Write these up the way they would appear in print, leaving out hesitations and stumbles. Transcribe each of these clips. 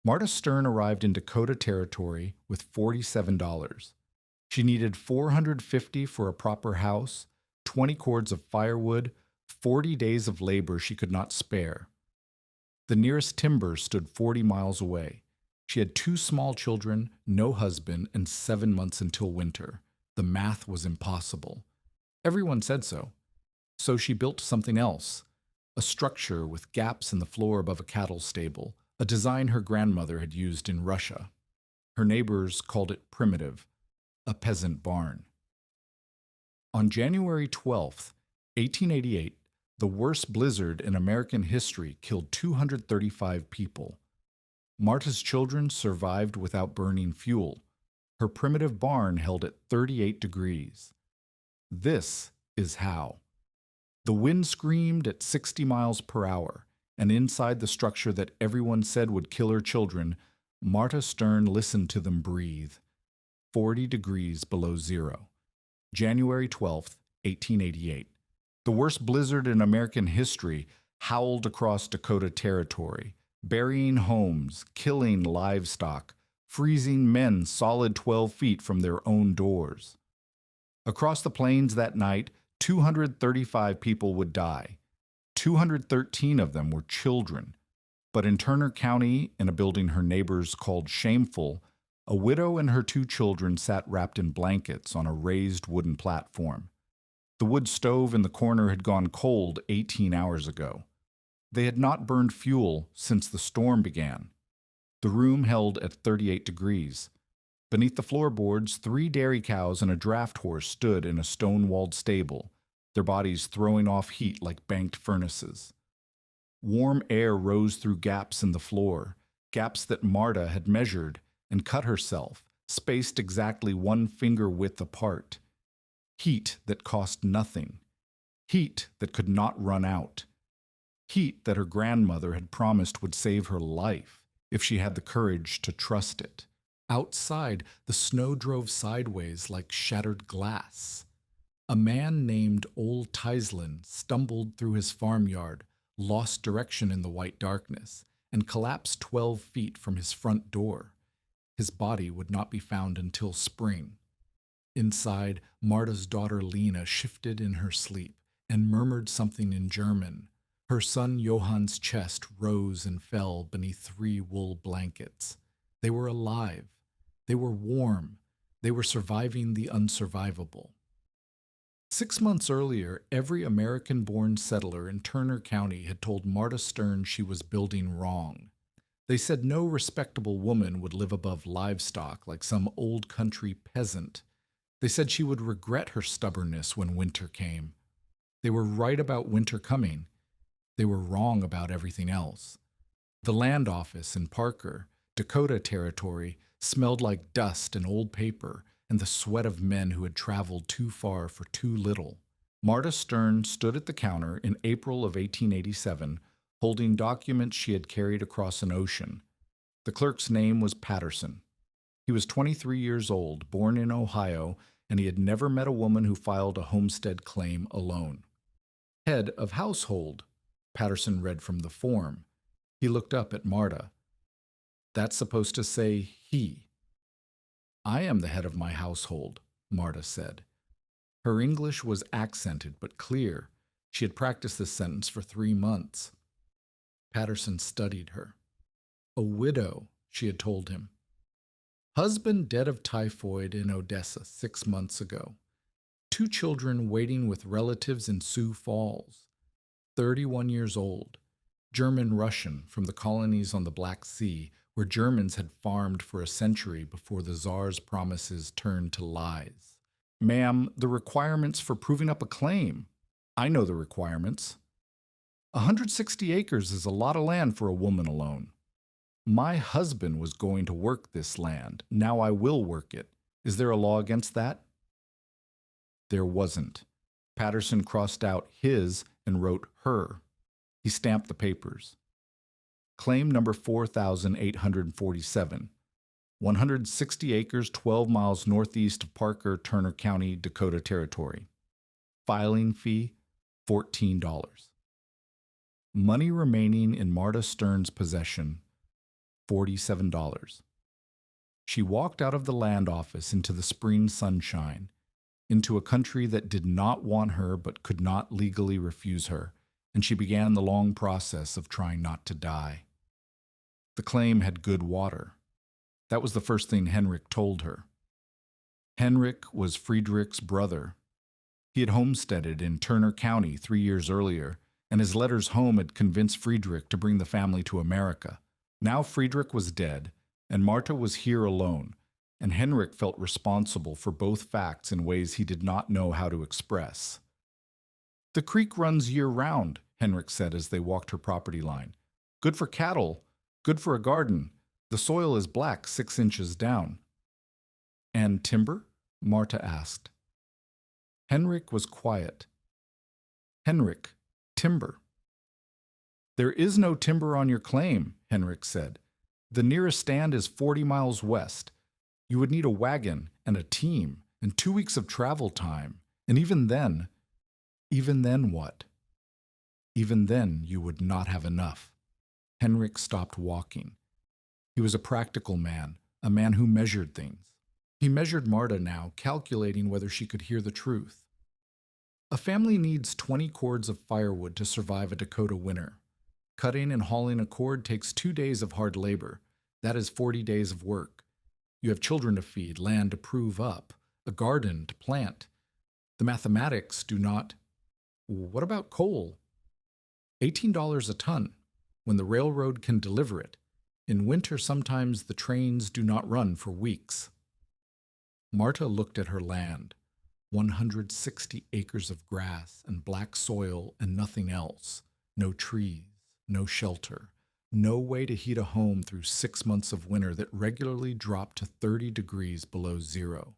Marta Stern arrived in Dakota Territory with $47. She needed $450 for a proper house, 20 cords of firewood, 40 days of labor she could not spare. The nearest timber stood 40 miles away. She had 2 small children, no husband, and 7 months until winter. The math was impossible. Everyone said so. So she built something else, a structure with gaps in the floor above a cattle stable, a design her grandmother had used in Russia. Her neighbors called it primitive, a peasant barn. On January 12, 1888, the worst blizzard in American history killed 235 people. Marta's children survived without burning fuel. Her primitive barn held at 38 degrees. This is how. The wind screamed at 60 miles per hour, and inside the structure that everyone said would kill her children, Marta Stern listened to them breathe. 40 degrees below zero. January 12, 1888. The worst blizzard in American history howled across Dakota Territory, burying homes, killing livestock, freezing men solid 12 feet from their own doors. Across the plains that night, 235 people would die. 213 of them were children. But in Turner County, in a building her neighbors called Shameful, a widow and her 2 children sat wrapped in blankets on a raised wooden platform. The wood stove in the corner had gone cold 18 hours ago. They had not burned fuel since the storm began. The room held at 38 degrees. Beneath the floorboards, 3 dairy cows and a draft horse stood in a stone-walled stable, their bodies throwing off heat like banked furnaces. Warm air rose through gaps in the floor, gaps that Marta had measured and cut herself, spaced exactly 1 finger width apart. Heat that cost nothing. Heat that could not run out. Heat that her grandmother had promised would save her life if she had the courage to trust it. Outside, the snow drove sideways like shattered glass. A man named Old Tislin stumbled through his farmyard, lost direction in the white darkness, and collapsed 12 feet from his front door. His body would not be found until spring. Inside, Marta's daughter Lena shifted in her sleep and murmured something in German. Her son Johann's chest rose and fell beneath 3 wool blankets. They were alive. They were warm. They were surviving the unsurvivable. 6 months earlier, every American-born settler in Turner County had told Marta Stern she was building wrong. They said no respectable woman would live above livestock like some old country peasant. They said she would regret her stubbornness when winter came. They were right about winter coming. They were wrong about everything else. The land office in Parker, Dakota Territory, smelled like dust and old paper and the sweat of men who had traveled too far for too little. Marta Stern stood at the counter in April of 1887, holding documents she had carried across an ocean. The clerk's name was Patterson. He was 23 years old, born in Ohio, and he had never met a woman who filed a homestead claim alone. Head of household, Patterson read from the form. He looked up at Marta. That's supposed to say he. I am the head of my household, Marta said. Her English was accented but clear. She had practiced this sentence for 3 months. Patterson studied her. A widow, she had told him. Husband dead of typhoid in Odessa 6 months ago. 2 children waiting with relatives in Sioux Falls. 31 years old. German-Russian from the colonies on the Black Sea, where Germans had farmed for a century before the Tsar's promises turned to lies. Ma'am, the requirements for proving up a claim. I know the requirements. 160 acres is a lot of land for a woman alone. My husband was going to work this land. Now I will work it. Is there a law against that? There wasn't. Patterson crossed out his and wrote her. He stamped the papers. Claim number 4,847. 160 acres, 12 miles northeast of Parker, Turner County, Dakota Territory. Filing fee, $14. Money remaining in Marta Stern's possession, $47. She walked out of the land office into the spring sunshine, into a country that did not want her but could not legally refuse her, and she began the long process of trying not to die. The claim had good water. That was the first thing Henrik told her. Henrik was Friedrich's brother. He had homesteaded in Turner County 3 years earlier, and his letters home had convinced Friedrich to bring the family to America. Now Friedrich was dead, and Marta was here alone, and Henrik felt responsible for both facts in ways he did not know how to express. "The creek runs year-round," Henrik said as they walked her property line. "Good for cattle, good for a garden. The soil is black 6 inches down." "And timber?" Marta asked. Henrik was quiet. "Henrik, timber." "There is no timber on your claim," Henrik said. "The nearest stand is 40 miles west. You would need a wagon and a team and 2 weeks of travel time. And even then what? Even then you would not have enough." Henrik stopped walking. He was a practical man, a man who measured things. He measured Marta now, calculating whether she could hear the truth. A family needs 20 cords of firewood to survive a Dakota winter. Cutting and hauling a cord takes 2 days of hard labor. That is 40 days of work. You have children to feed, land to prove up, a garden to plant. The mathematics do not. What about coal? $18 a ton, when the railroad can deliver it. In winter, sometimes the trains do not run for weeks. Marta looked at her land, 160 acres of grass and black soil and nothing else. No trees, no shelter, no way to heat a home through 6 months of winter that regularly dropped to 30 degrees below zero.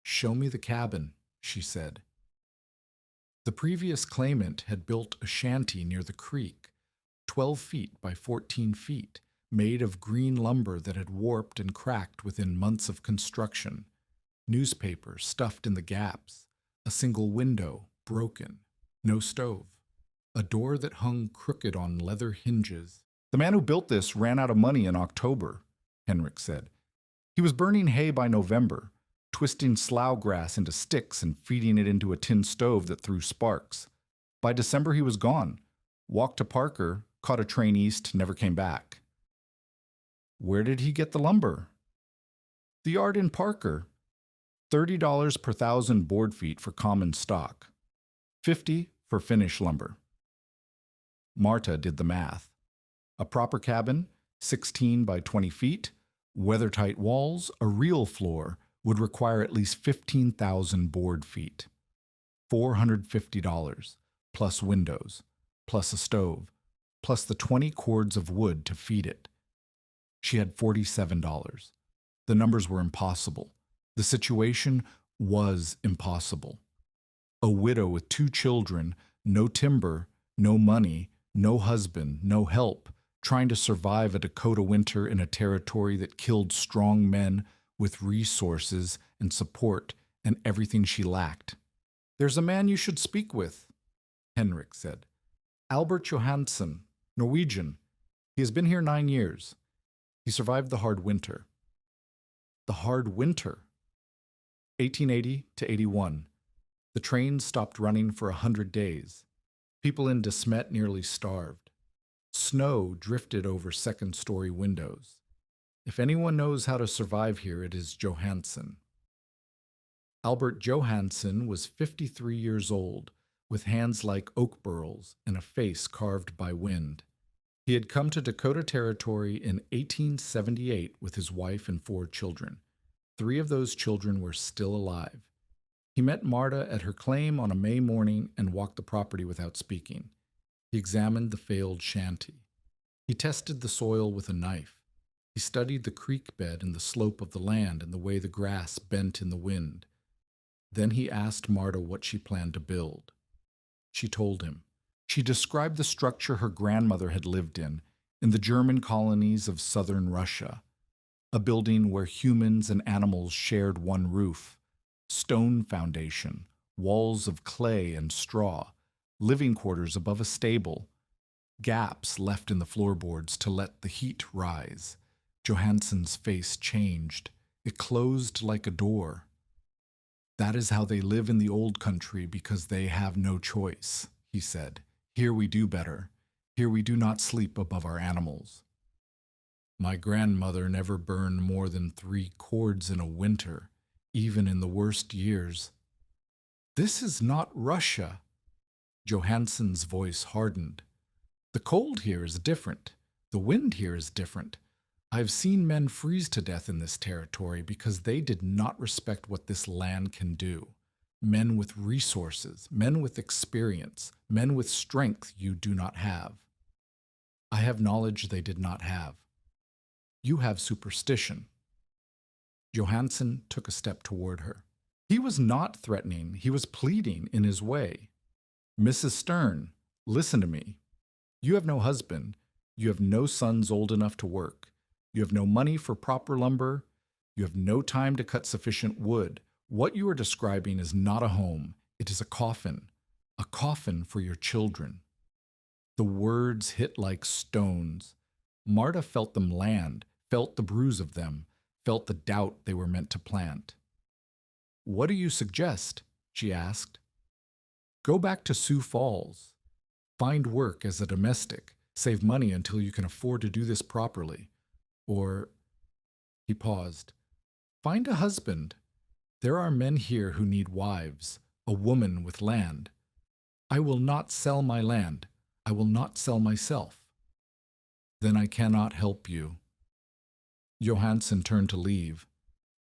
"Show me the cabin," she said. The previous claimant had built a shanty near the creek, 12 feet by 14 feet, made of green lumber that had warped and cracked within months of construction. Newspaper stuffed in the gaps, a single window broken, no stove, a door that hung crooked on leather hinges. "The man who built this ran out of money in October," Henrik said. "He was burning hay by November, twisting slough grass into sticks and feeding it into a tin stove that threw sparks. By December he was gone, walked to Parker, caught a train east, never came back." "Where did he get the lumber?" "The yard in Parker. $30 per 1,000 board feet for common stock, $50 for finished lumber." Marta did the math. A proper cabin, 16 by 20 feet, weather-tight walls, a real floor, would require at least 15,000 board feet. $450, plus windows, plus a stove, plus the 20 cords of wood to feed it. She had $47. The numbers were impossible. The situation was impossible. A widow with 2 children, no timber, no money, no husband, no help, trying to survive a Dakota winter in a territory that killed strong men with resources and support and everything she lacked. "There's a man you should speak with," Henrik said. "Albert Johansson, Norwegian. He has been here 9 years. He survived the hard winter." The hard winter? 1880 to 81. The trains stopped running for 100 days. People in De Smet nearly starved. Snow drifted over second-story windows. If anyone knows how to survive here, it is Johansson. Albert Johansson was 53 years old, with hands like oak burls and a face carved by wind. He had come to Dakota Territory in 1878 with his wife and 4 children. 3 of those children were still alive. He met Marta at her claim on a May morning and walked the property without speaking. He examined the failed shanty. He tested the soil with a knife. He studied the creek bed and the slope of the land and the way the grass bent in the wind. Then he asked Marta what she planned to build. She told him. She described the structure her grandmother had lived in the German colonies of southern Russia, a building where humans and animals shared one roof, stone foundation, walls of clay and straw, living quarters above a stable. gaps left in the floorboards to let the heat rise. Johansson's face changed. It closed like a door. That is how they live in the old country because they have no choice, he said. Here we do better. Here we do not sleep above our animals. My grandmother never burned more than 3 cords in a winter, even in the worst years. This is not Russia. Johansson's voice hardened. The cold here is different. The wind here is different. I've seen men freeze to death in this territory because they did not respect what this land can do. Men with resources, men with experience, men with strength you do not have. I have knowledge they did not have. You have superstition. Johansson took a step toward her. He was not threatening, he was pleading in his way. Mrs. Stern, listen to me. You have no husband. You have no sons old enough to work. You have no money for proper lumber. You have no time to cut sufficient wood. What you are describing is not a home. It is a coffin for your children. The words hit like stones. Marta felt them land, felt the bruise of them, felt the doubt they were meant to plant. What do you suggest? She asked. Go back to Sioux Falls. Find work as a domestic. Save money until you can afford to do this properly. Or, he paused, find a husband. There are men here who need wives, a woman with land. I will not sell my land. I will not sell myself. Then I cannot help you. Johansson turned to leave.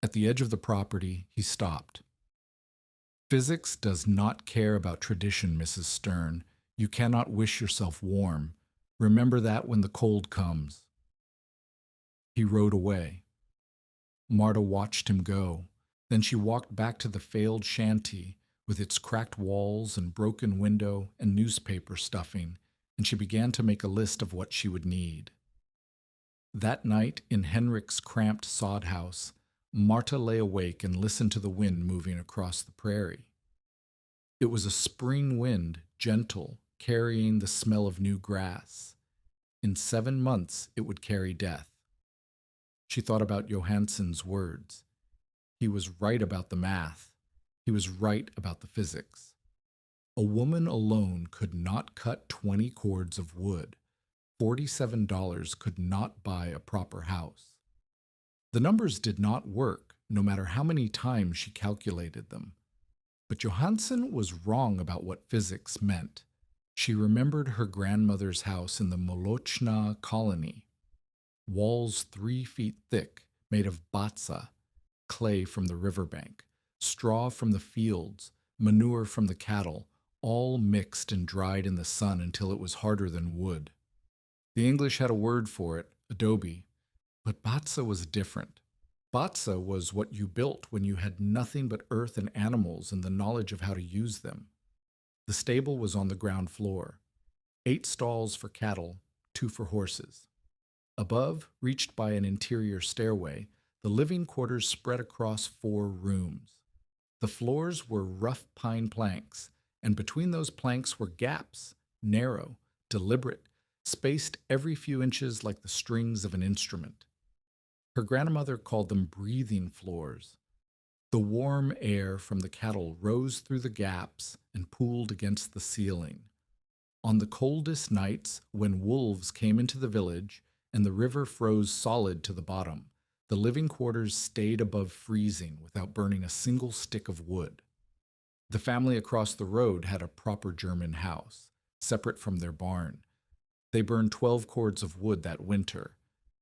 At the edge of the property, he stopped. Physics does not care about tradition, Mrs. Stern. You cannot wish yourself warm. Remember that when the cold comes. He rode away. Marta watched him go. Then she walked back to the failed shanty with its cracked walls and broken window and newspaper stuffing, and she began to make a list of what she would need. That night in Henrik's cramped sod house, Marta lay awake and listened to the wind moving across the prairie. It was a spring wind, gentle, carrying the smell of new grass. In 7 months, it would carry death. She thought about Johansson's words. He was right about the math. He was right about the physics. A woman alone could not cut 20 cords of wood. $47 could not buy a proper house. The numbers did not work, no matter how many times she calculated them. But Johansson was wrong about what physics meant. She remembered her grandmother's house in the Molochna colony. Walls 3 feet thick, made of batsa, clay from the riverbank, straw from the fields, manure from the cattle, all mixed and dried in the sun until it was harder than wood. The English had a word for it, adobe, but batsa was different. Batsa was what you built when you had nothing but earth and animals and the knowledge of how to use them. The stable was on the ground floor. 8 stalls for cattle, 2 for horses. Above, reached by an interior stairway, the living quarters spread across 4 rooms. The floors were rough pine planks, and between those planks were gaps, narrow, deliberate, spaced every few inches like the strings of an instrument. Her grandmother called them breathing floors. The warm air from the cattle rose through the gaps and pooled against the ceiling. On the coldest nights, when wolves came into the village and the river froze solid to the bottom, the living quarters stayed above freezing without burning a single stick of wood. The family across the road had a proper German house, separate from their barn. They burned 12 cords of wood that winter.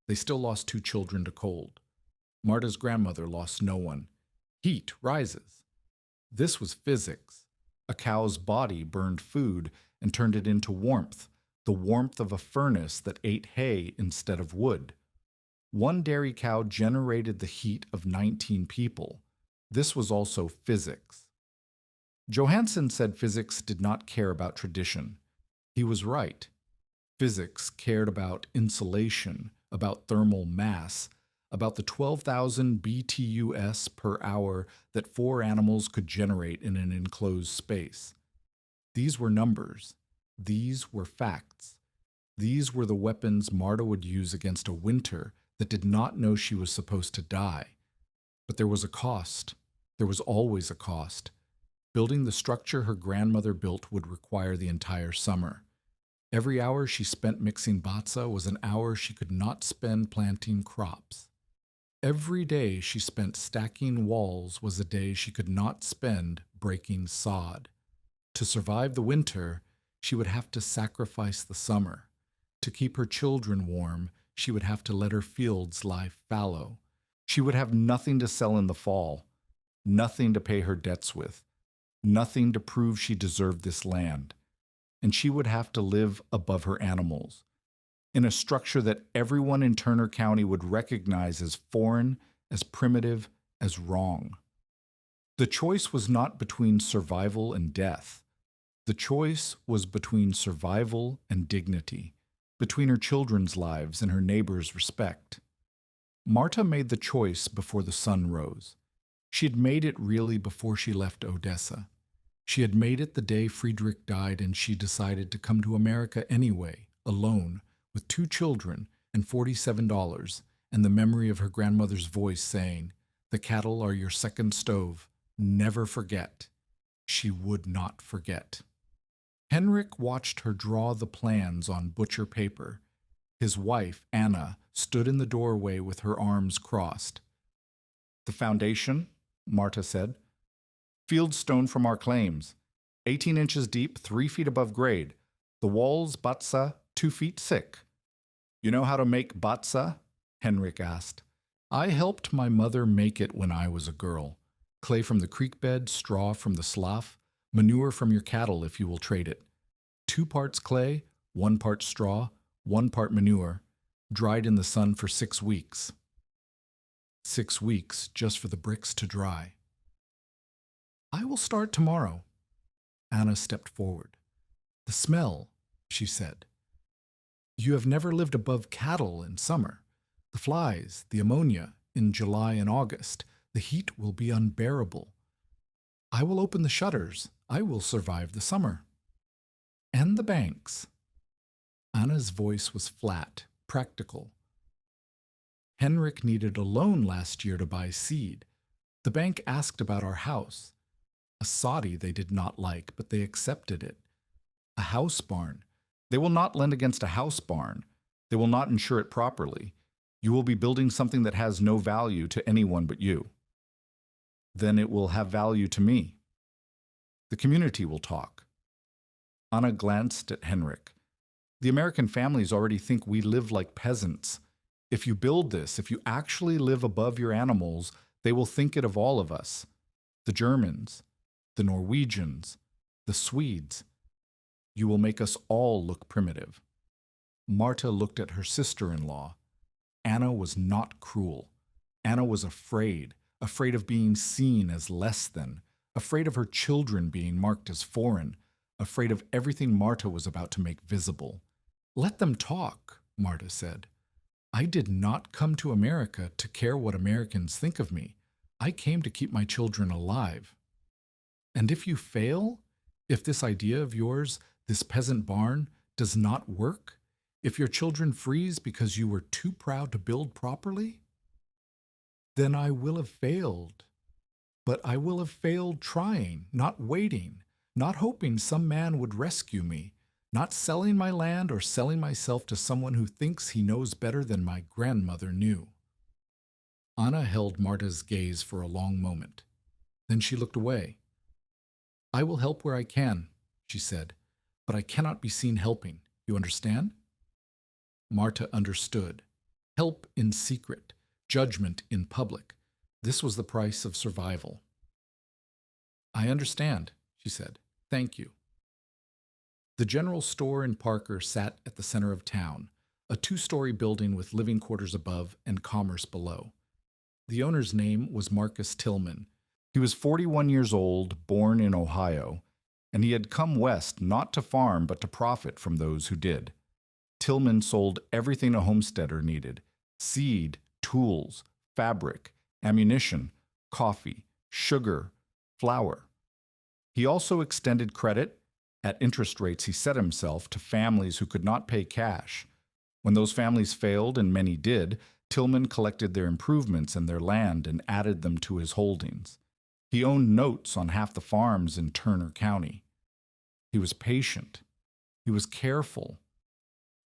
They still lost 2 children to cold. Marta's grandmother lost no one. Heat rises. This was physics. A cow's body burned food and turned it into warmth, the warmth of a furnace that ate hay instead of wood. 1 dairy cow generated the heat of 19 people. This was also physics. Johansson said physics did not care about tradition. He was right. Physics cared about insulation, about thermal mass, about the 12,000 BTUs per hour that 4 animals could generate in an enclosed space. These were numbers. These were facts. These were the weapons Marta would use against a winter that did not know she was supposed to die. But there was a cost. There was always a cost. Building the structure her grandmother built would require the entire summer. Every hour she spent mixing batsa was an hour she could not spend planting crops. Every day she spent stacking walls was a day she could not spend breaking sod. To survive the winter, she would have to sacrifice the summer. To keep her children warm, she would have to let her fields lie fallow. She would have nothing to sell in the fall, nothing to pay her debts with, nothing to prove she deserved this land. And she would have to live above her animals, in a structure that everyone in Turner County would recognize as foreign, as primitive, as wrong. The choice was not between survival and death. The choice was between survival and dignity, between her children's lives and her neighbors' respect. Marta made the choice before the sun rose. She had made it really before she left Odessa. She had made it the day Friedrich died, and she decided to come to America anyway, alone, with 2 children and $47, and the memory of her grandmother's voice saying, "The cattle are your second stove. Never forget." She would not forget. Henrik watched her draw the plans on butcher paper. His wife, Anna, stood in the doorway with her arms crossed. "The foundation," Marta said. "Field stone from our claims. 18 inches deep, 3 feet above grade. The walls, batsa, 2 feet thick." "You know how to make batsa?" Henrik asked. "I helped my mother make it when I was a girl. Clay from the creek bed, straw from the slough, manure from your cattle if you will trade it. 2 parts clay, 1 part straw, 1 part manure, dried in the sun for 6 weeks. 6 weeks just for the bricks to dry." "I will start tomorrow." Anna stepped forward. "The smell," she said. "You have never lived above cattle in summer. The flies, the ammonia, in July and August. The heat will be unbearable. I will open the shutters. I will survive the summer." "And the banks." Anna's voice was flat, practical. "Henrik needed a loan last year to buy seed. The bank asked about our house. A soddy they did not like, but they accepted it. A house barn. They will not lend against a house barn. They will not insure it properly. You will be building something that has no value to anyone but you. Then it will have value to me. The community will talk." Anna glanced at Henrik. "The American families already think we live like peasants. If you build this, if you actually live above your animals, they will think it of all of us. The Germans, the Norwegians, the Swedes. You will make us all look primitive." Marta looked at her sister-in-law. Anna was not cruel. Anna was afraid of being seen as less than, afraid of her children being marked as foreign, afraid of everything Marta was about to make visible. "Let them talk," Marta said. "I did not come to America to care what Americans think of me. I came to keep my children alive. And if you fail, if this idea of yours, this peasant barn, does not work, if your children freeze because you were too proud to build properly, then I will have failed. But I will have failed trying, not waiting, not hoping some man would rescue me, not selling my land or selling myself to someone who thinks he knows better than my grandmother knew." Anna held Marta's gaze for a long moment. Then she looked away. "I will help where I can," she said, "but I cannot be seen helping. You understand?" Marta understood. Help in secret, judgment in public. This was the price of survival. "I understand," she said. "Thank you." The general store in Parker sat at the center of town, a 2-story building with living quarters above and commerce below. The owner's name was Marcus Tillman. He was 41 years old, born in Ohio, and he had come west not to farm but to profit from those who did. Tillman sold everything a homesteader needed: seed, tools, fabric, ammunition, coffee, sugar, flour. He also extended credit, At interest rates he set himself to families who could not pay cash. When those families failed, and many did, Tillman collected their improvements and their land and added them to his holdings. He owned notes on half the farms in Turner County. He was patient. He was careful.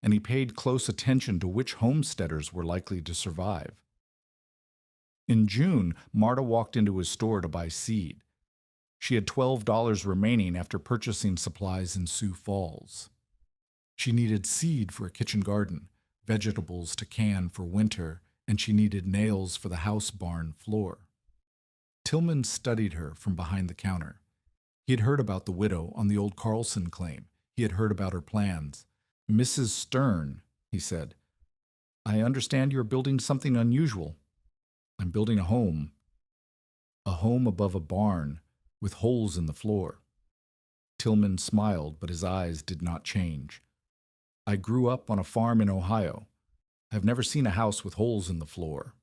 And he paid close attention to which homesteaders were likely to survive. In June, Marta walked into his store to buy seed. She had $12 remaining after purchasing supplies in Sioux Falls. She needed seed for a kitchen garden, vegetables to can for winter, and she needed nails for the house barn floor. Tillman studied her from behind the counter. He had heard about the widow on the old Carlson claim. He had heard about her plans. "Mrs. Stern," he said, "I understand you are building something unusual." "I'm building a home above a barn with holes in the floor." Tillman smiled, but his eyes did not change. "I grew up on a farm in Ohio. I have never seen a house with holes in the floor.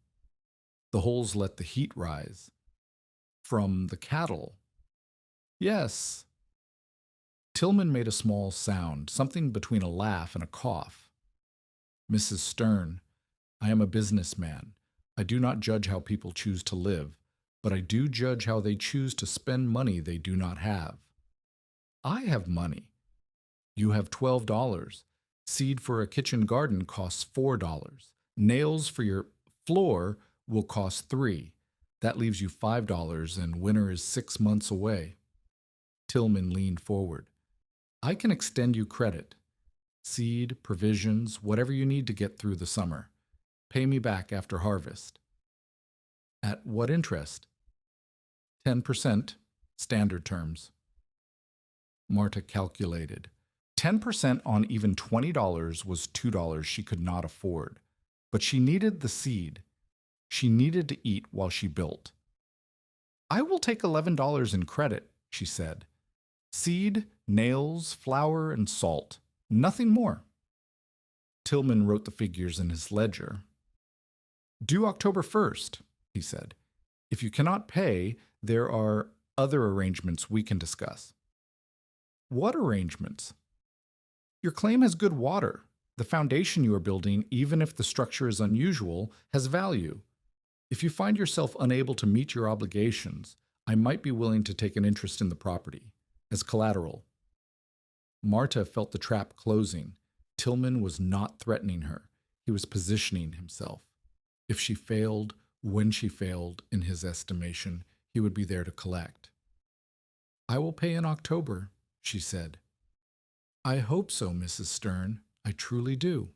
The holes let the heat rise." "From the cattle?" "Yes." Tillman made a small sound, something between a laugh and a cough. "Mrs. Stern, I am a businessman. I do not judge how people choose to live, but I do judge how they choose to spend money they do not have. I have money. You have $12. Seed for a kitchen garden costs $4. Nails for your floor will cost $3. That leaves you $5, and winter is 6 months away." Tillman leaned forward. "I can extend you credit. Seed, provisions, whatever you need to get through the summer. Pay me back after harvest." "At what interest?" 10%, standard terms. Marta calculated. 10% on even $20 was $2 she could not afford. But she needed the seed. She needed to eat while she built. "I will take $11 in credit," she said. "Seed, nails, flour, and salt. Nothing more." Tillman wrote the figures in his ledger. "Due October 1st, he said. "If you cannot pay, there are other arrangements we can discuss." "What arrangements?" "Your claim has good water. The foundation you are building, even if the structure is unusual, has value. If you find yourself unable to meet your obligations, I might be willing to take an interest in the property, as collateral." Marta felt the trap closing. Tillman was not threatening her. He was positioning himself. If she failed, when she failed, in his estimation, he would be there to collect. "I will pay in October," she said. "I hope so, Mrs. Stern. I truly do."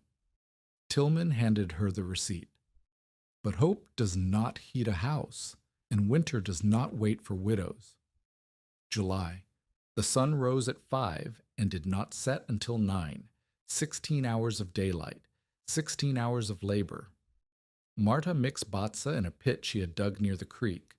Tillman handed her the receipt. But hope does not heat a house, and winter does not wait for widows. July. The sun rose at 5 and did not set until 9. 16 hours of daylight, 16 hours of labor. Marta mixed batsa in a pit she had dug near the creek.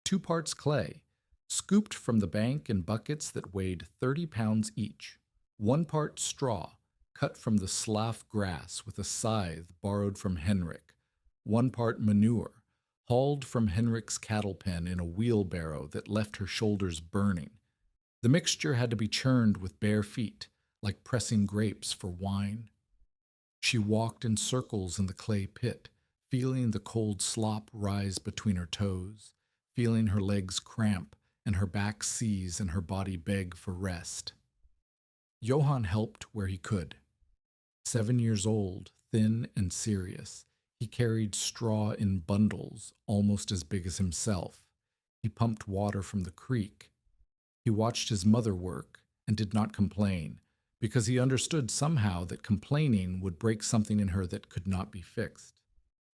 2 parts clay, scooped from the bank in buckets that weighed 30 pounds each. 1 part straw, cut from the slough grass with a scythe borrowed from Henrik. 1 part manure, hauled from Henrik's cattle pen in a wheelbarrow that left her shoulders burning. The mixture had to be churned with bare feet, like pressing grapes for wine. She walked in circles in the clay pit, feeling the cold slop rise between her toes, feeling her legs cramp and her back seize and her body beg for rest. Johann helped where he could. 7 years old, thin and serious, he carried straw in bundles almost as big as himself. He pumped water from the creek. He watched his mother work and did not complain, because he understood somehow that complaining would break something in her that could not be fixed.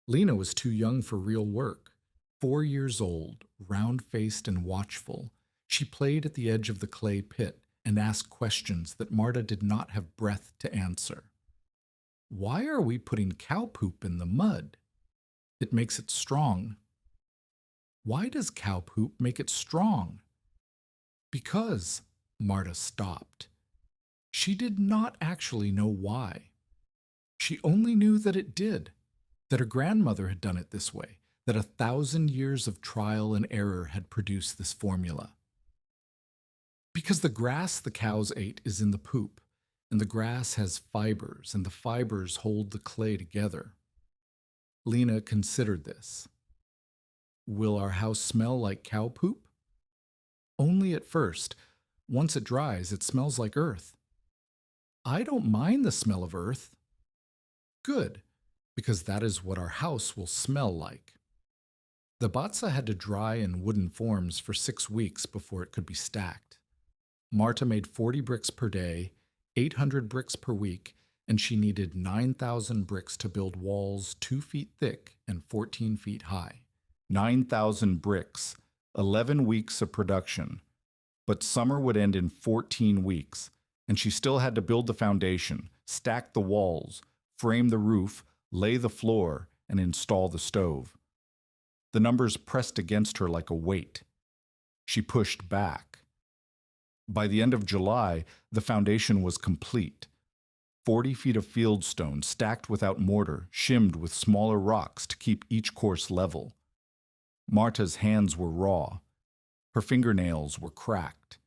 Lena was too young for real work. 4 years old, round-faced and watchful, she played at the edge of the clay pit and asked questions that Marta did not have breath to answer. "Why are we putting cow poop in the mud?" "It makes it strong." "Why does cow poop make it strong?" "Because," Marta stopped. She did not actually know why. She only knew that it did, that her grandmother had done it this way, that 1,000 years of trial and error had produced this formula. Because the grass the cows ate is in the poop, and the grass has fibers, and the fibers hold the clay together. Lena considered this. Will our house smell like cow poop? Only at first. Once it dries, it smells like earth. I don't mind the smell of earth. Good, because that is what our house will smell like. The batza had to dry in wooden forms for 6 weeks before it could be stacked. Marta made 40 bricks per day, 800 bricks per week, and she needed 9,000 bricks to build walls 2 feet thick and 14 feet high. 9,000 bricks, 11 weeks of production. But summer would end in 14 weeks, and she still had to build the foundation, stack the walls, frame the roof, lay the floor, and install the stove. The numbers pressed against her like a weight. She pushed back. By the end of July, the foundation was complete. 40 feet of fieldstone stacked without mortar, shimmed with smaller rocks to keep each course level. Marta's hands were raw. Her fingernails were cracked.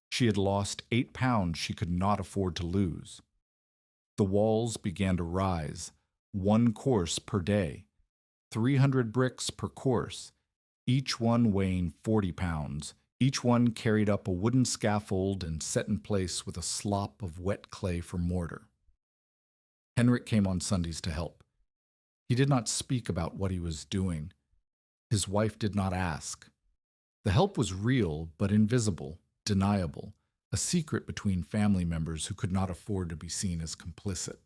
She had lost 8 pounds she could not afford to lose. The walls began to rise, 1 course per day, 300 bricks per course, each one weighing 40 pounds. Each one carried up a wooden scaffold and set in place with a slop of wet clay for mortar. Henrik came on Sundays to help. He did not speak about what he was doing. His wife did not ask. The help was real but invisible, deniable, a secret between family members who could not afford to be seen as complicit.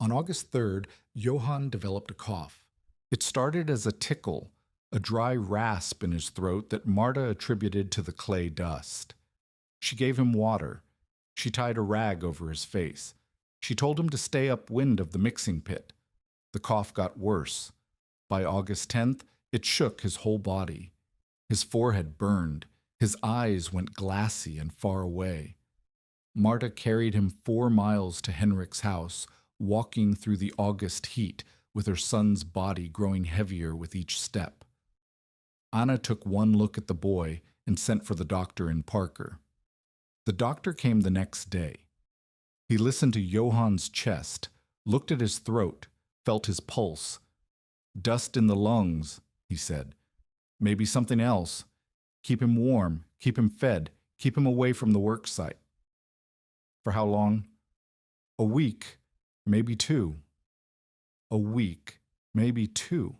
On August 3rd, Johann developed a cough. It started as a tickle, a dry rasp in his throat that Marta attributed to the clay dust. She gave him water. She tied a rag over his face. She told him to stay upwind of the mixing pit. The cough got worse. By August 10th, it shook his whole body. His forehead burned. His eyes went glassy and far away. Marta carried him 4 miles to Henrik's house, walking through the August heat, with her son's body growing heavier with each step. Anna took one look at the boy and sent for the doctor in Parker. The doctor came the next day. He listened to Johann's chest, looked at his throat, felt his pulse. Dust in the lungs, he said. Maybe something else. Keep him warm, keep him fed, keep him away from the work site. For how long? A week, maybe 2. A week, maybe 2.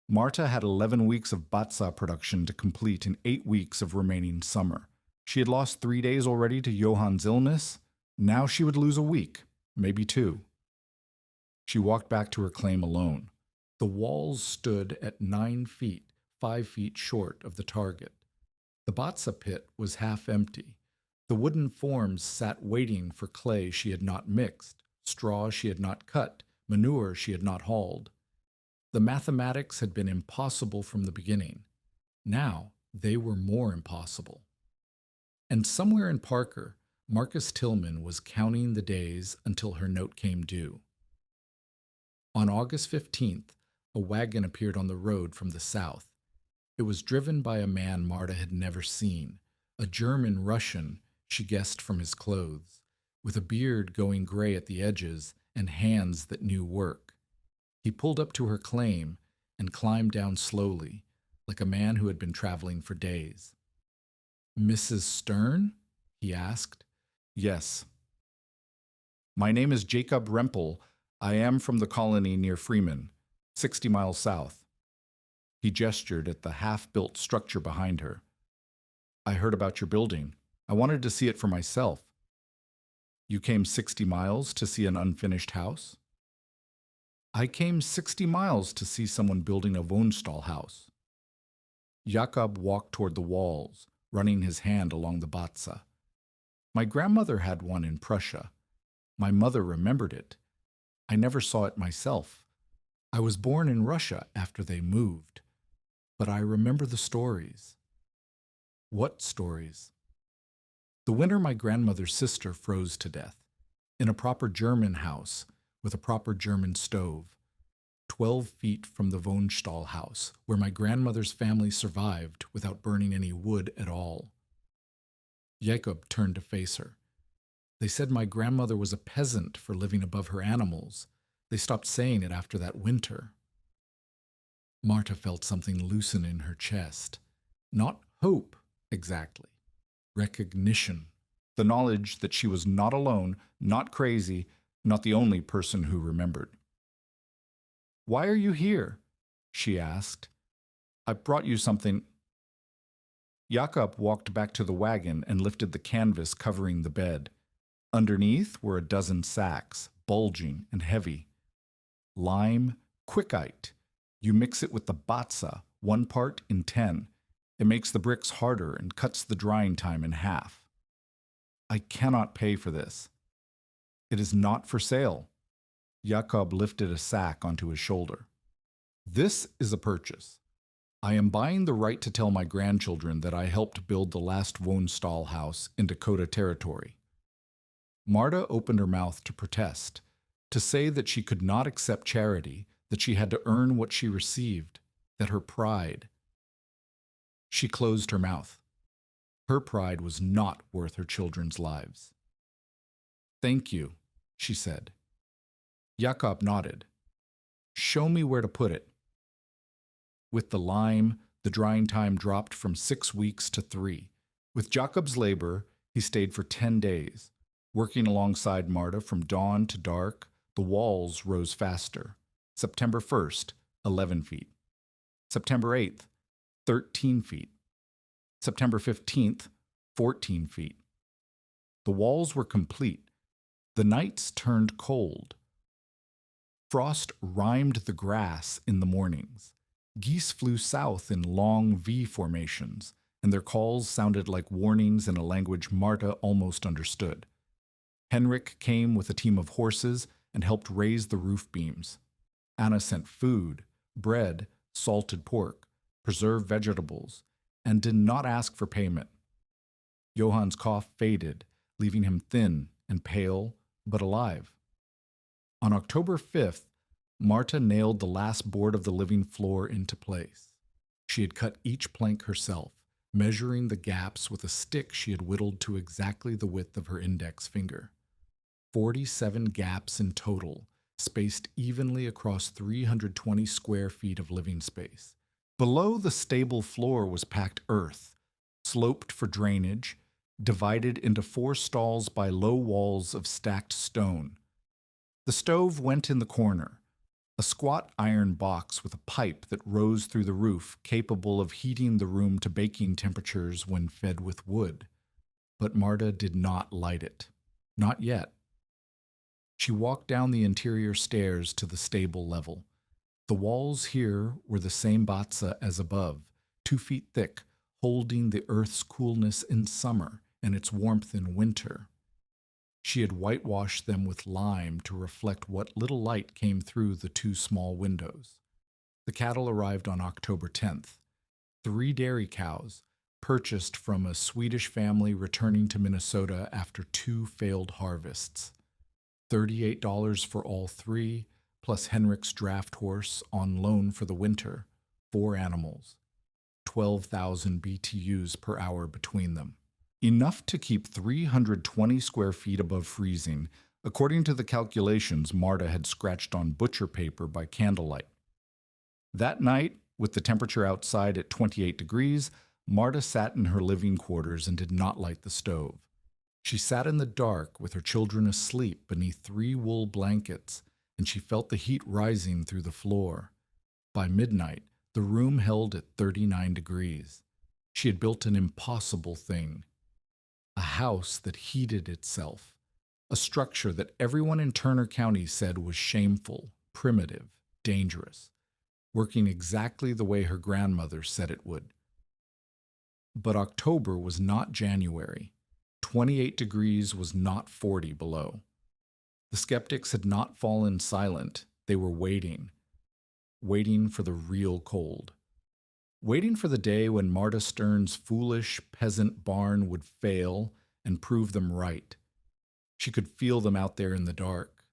Marta had 11 weeks of batza production to complete in 8 weeks of remaining summer. She had lost 3 days already to Johann's illness. Now she would lose a week, maybe 2. She walked back to her claim alone. The walls stood at 9 feet, 5 feet short of the target. The batza pit was half empty. The wooden forms sat waiting for clay she had not mixed, straw she had not cut, manure she had not hauled. The mathematics had been impossible from the beginning. Now they were more impossible. And somewhere in Parker, Marcus Tillman was counting the days until her note came due. On August 15th, a wagon appeared on the road from the south. It was driven by a man Marta had never seen, a German Russian, she guessed from his clothes, with a beard going gray at the edges and hands that knew work. He pulled up to her claim and climbed down slowly, like a man who had been traveling for days. "Mrs. Stern?" he asked. "Yes." "My name is Jacob Remple. I am from the colony near Freeman, 60 miles south." He gestured at the half-built structure behind her. "I heard about your building. I wanted to see it for myself." "You came 60 miles to see an unfinished house?" "I came 60 miles to see someone building a Wohnstall house." Jakob walked toward the walls, running his hand along the batza. "My grandmother had one in Prussia. My mother remembered it. I never saw it myself. I was born in Russia after they moved. But I remember the stories." "What stories?" "The winter my grandmother's sister froze to death, in a proper German house, with a proper German stove, 12 feet from the Wohnstall house, where my grandmother's family survived without burning any wood at all. Jacob turned to face her. They said my grandmother was a peasant for living above her animals. They stopped saying it after that winter. Marta felt something loosen in her chest. Not hope, exactly. Recognition. The knowledge that she was not alone, not crazy, not the only person who remembered. "Why are you here?" she asked. "I brought you something." Jakob walked back to the wagon and lifted the canvas covering the bed. Underneath were a dozen sacks, bulging and heavy. Lime quickite. You mix it with the batsa, 1 part in 10. It makes the bricks harder and cuts the drying time in half. "I cannot pay for this." "It is not for sale." Jakob lifted a sack onto his shoulder. "This is a purchase. I am buying the right to tell my grandchildren that I helped build the last Wohnstall house in Dakota Territory." Marta opened her mouth to protest, to say that she could not accept charity, that she had to earn what she received, that her pride. She closed her mouth. Her pride was not worth her children's lives. "Thank you," she said. Jakob nodded. "Show me where to put it." With the lime, the drying time dropped from 6 weeks to 3. With Jakob's labor, he stayed for 10 days. Working alongside Marta from dawn to dark, the walls rose faster. September 1st, 11 feet. September 8th, 13 feet. September 15th, 14 feet. The walls were complete. The nights turned cold. Frost rimed the grass in the mornings. Geese flew south in long V formations, and their calls sounded like warnings in a language Marta almost understood. Henrik came with a team of horses and helped raise the roof beams. Anna sent food, bread, salted pork, preserved vegetables, and did not ask for payment. Johann's cough faded, leaving him thin and pale, but alive. On October 5th, Marta nailed the last board of the living floor into place. She had cut each plank herself, measuring the gaps with a stick she had whittled to exactly the width of her index finger. 47 gaps in total, spaced evenly across 320 square feet of living space. Below the stable floor was packed earth, sloped for drainage, divided into 4 stalls by low walls of stacked stone. The stove went in the corner, a squat iron box with a pipe that rose through the roof, capable of heating the room to baking temperatures when fed with wood. But Marta did not light it. Not yet. She walked down the interior stairs to the stable level. The walls here were the same batsa as above, 2 feet thick, holding the earth's coolness in summer and its warmth in winter. She had whitewashed them with lime to reflect what little light came through the 2 small windows. The cattle arrived on October 10th. 3 dairy cows, purchased from a Swedish family returning to Minnesota after 2 failed harvests. $38 for all 3, plus Henrik's draft horse on loan for the winter, 4 animals, 12,000 BTUs per hour between them. Enough to keep 320 square feet above freezing, according to the calculations Marta had scratched on butcher paper by candlelight. That night, with the temperature outside at 28 degrees, Marta sat in her living quarters and did not light the stove. She sat in the dark with her children asleep beneath 3 wool blankets, and she felt the heat rising through the floor. By midnight, the room held at 39 degrees. She had built an impossible thing. A house that heated itself. A structure that everyone in Turner County said was shameful, primitive, dangerous, working exactly the way her grandmother said it would. But October was not January. 28 degrees was not 40 below. The skeptics had not fallen silent. They were waiting for the real cold. Waiting for the day when Marta Stern's foolish peasant barn would fail and prove them right. She could feel them out there in the dark.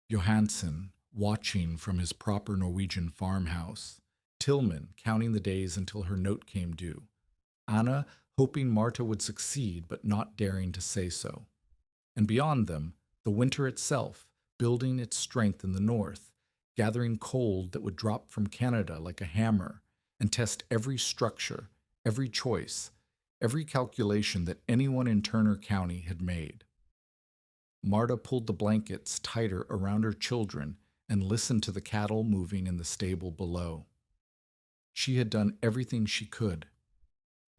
Johansson, watching from his proper Norwegian farmhouse. Tillman, counting the days until her note came due. Anna, hoping Marta would succeed but not daring to say so. And beyond them, the winter itself, building its strength in the north, gathering cold that would drop from Canada like a hammer and test every structure, every choice, every calculation that anyone in Turner County had made. Marta pulled the blankets tighter around her children and listened to the cattle moving in the stable below. She had done everything she could,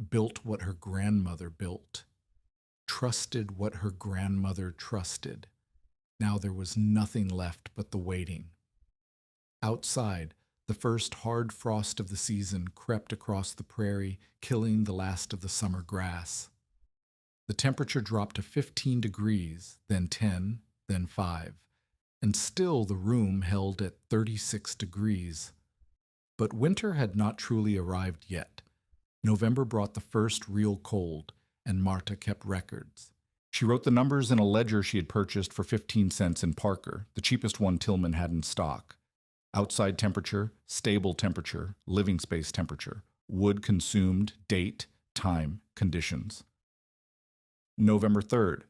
built what her grandmother built, trusted what her grandmother trusted. Now there was nothing left but the waiting. Outside, the first hard frost of the season crept across the prairie, killing the last of the summer grass. The temperature dropped to 15 degrees, then 10, then 5, and still the room held at 36 degrees. But winter had not truly arrived yet. November brought the first real cold, and Marta kept records. She wrote the numbers in a ledger she had purchased for 15 cents in Parker, the cheapest one Tillman had in stock. Outside temperature, stable temperature, living space temperature, wood consumed, date, time, conditions. November 3rd,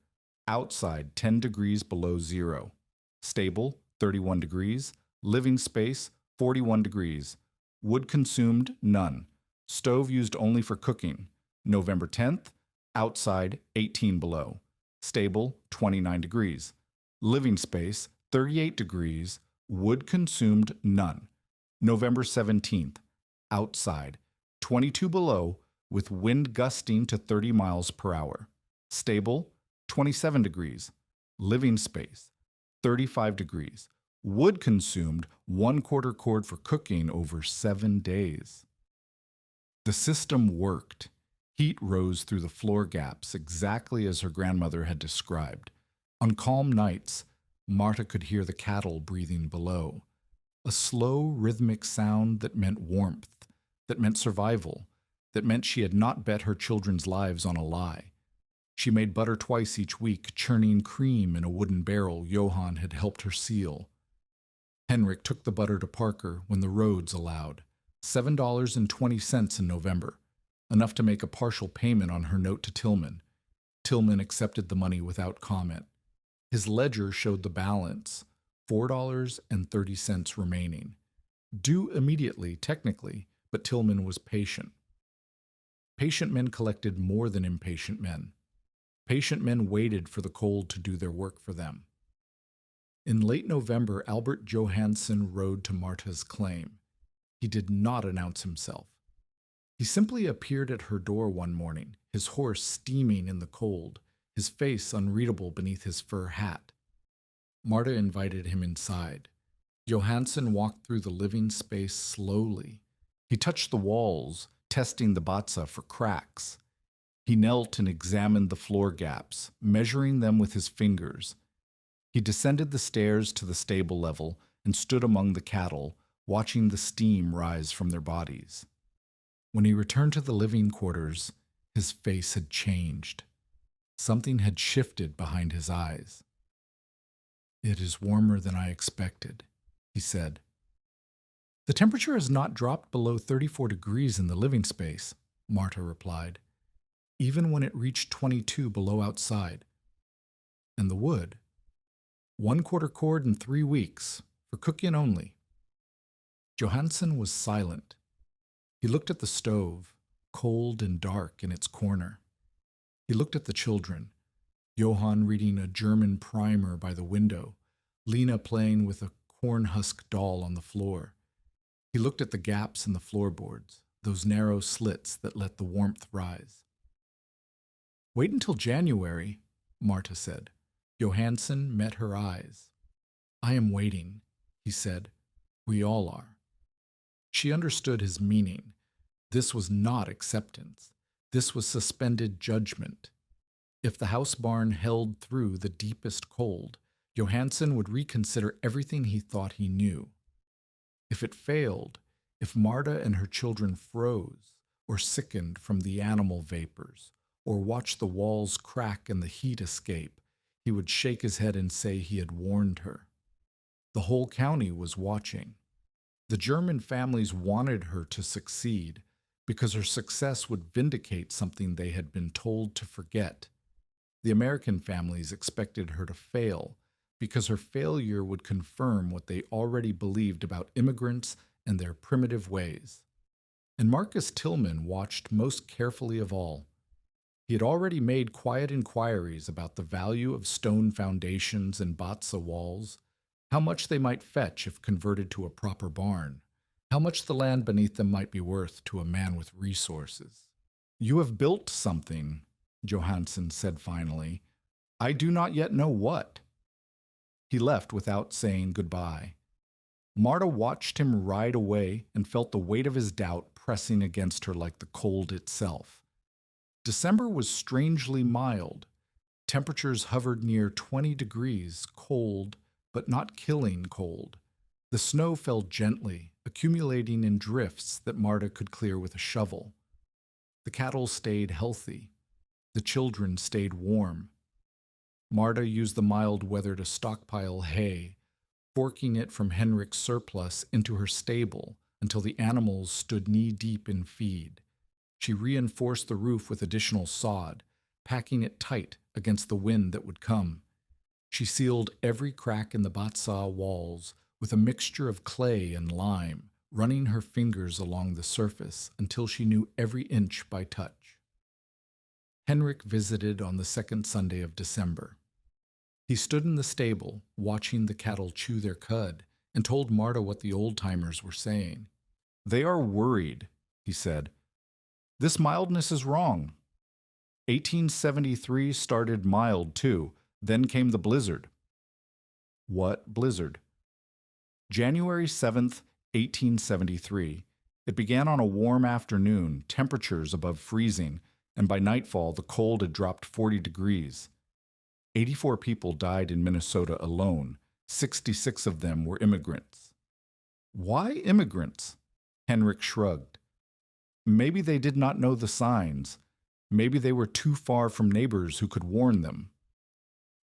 outside 10 degrees below zero, stable 31 degrees, living space 41 degrees, wood consumed none, stove used only for cooking. November 10th, outside 18 below, stable 29 degrees, living space 38 degrees, wood consumed none. November 17th, outside 22 below with wind gusting to 30 miles per hour. Stable, 27 degrees. Living space, 35 degrees. Wood consumed 1/4 cord for cooking over 7 days. The system worked. Heat rose through the floor gaps exactly as her grandmother had described. On calm nights, Marta could hear the cattle breathing below. A slow, rhythmic sound that meant warmth, that meant survival, that meant she had not bet her children's lives on a lie. She made butter twice each week, churning cream in a wooden barrel Johann had helped her seal. Henrik took the butter to Parker when the roads allowed. $7.20 in November, enough to make a partial payment on her note to Tillman. Tillman accepted the money without comment. His ledger showed the balance, $4.30 remaining. Due immediately, technically, but Tillman was patient. Patient men collected more than impatient men. Patient men waited for the cold to do their work for them. In late November, Albert Johansson rode to Marta's claim. He did not announce himself. He simply appeared at her door one morning, his horse steaming in the cold, his face unreadable beneath his fur hat. Marta invited him inside. Johansson walked through the living space slowly. He touched the walls, testing the batza for cracks. He knelt and examined the floor gaps, measuring them with his fingers. He descended the stairs to the stable level and stood among the cattle, watching the steam rise from their bodies. When he returned to the living quarters, his face had changed. Something had shifted behind his eyes. "It is warmer than I expected," he said. "The temperature has not dropped below 34 degrees in the living space," Marta replied, "even when it reached 22 below outside. And the wood? 1/4 cord in 3 weeks, for cooking only." Johansson was silent. He looked at the stove, cold and dark in its corner. He looked at the children, Johann reading a German primer by the window, Lena playing with a corn husk doll on the floor. He looked at the gaps in the floorboards, those narrow slits that let the warmth rise. "Wait until January," Marta said. Johansson met her eyes. "I am waiting," he said. "We all are." She understood his meaning. This was not acceptance. This was suspended judgment. If the house barn held through the deepest cold, Johansson would reconsider everything he thought he knew. If it failed, if Marta and her children froze, or sickened from the animal vapors, or watched the walls crack and the heat escape, he would shake his head and say he had warned her. The whole county was watching. The German families wanted her to succeed, because her success would vindicate something they had been told to forget. The American families expected her to fail because her failure would confirm what they already believed about immigrants and their primitive ways. And Marcus Tillman watched most carefully of all. He had already made quiet inquiries about the value of stone foundations and bozza walls, how much they might fetch if converted to a proper barn, how much the land beneath them might be worth to a man with resources. "You have built something," Johansson said finally. "I do not yet know what." He left without saying goodbye. Marta watched him ride away and felt the weight of his doubt pressing against her like the cold itself. December was strangely mild. Temperatures hovered near 20 degrees, cold, but not killing cold. The snow fell gently, accumulating in drifts that Marta could clear with a shovel. The cattle stayed healthy. The children stayed warm. Marta used the mild weather to stockpile hay, forking it from Henrik's surplus into her stable until the animals stood knee-deep in feed. She reinforced the roof with additional sod, packing it tight against the wind that would come. She sealed every crack in the bozza walls with a mixture of clay and lime, running her fingers along the surface until she knew every inch by touch. Henrik visited on the second Sunday of December. He stood in the stable, watching the cattle chew their cud, and told Marta what the old-timers were saying. "They are worried," he said. "This mildness is wrong. 1873 started mild, too. Then came the blizzard." "What blizzard?" "January 7th, 1873. It began on a warm afternoon, temperatures above freezing, and by nightfall the cold had dropped 40 degrees. 84 people died in Minnesota alone. 66 of them were immigrants." "Why immigrants?" Henrik shrugged. "Maybe they did not know the signs. Maybe they were too far from neighbors who could warn them.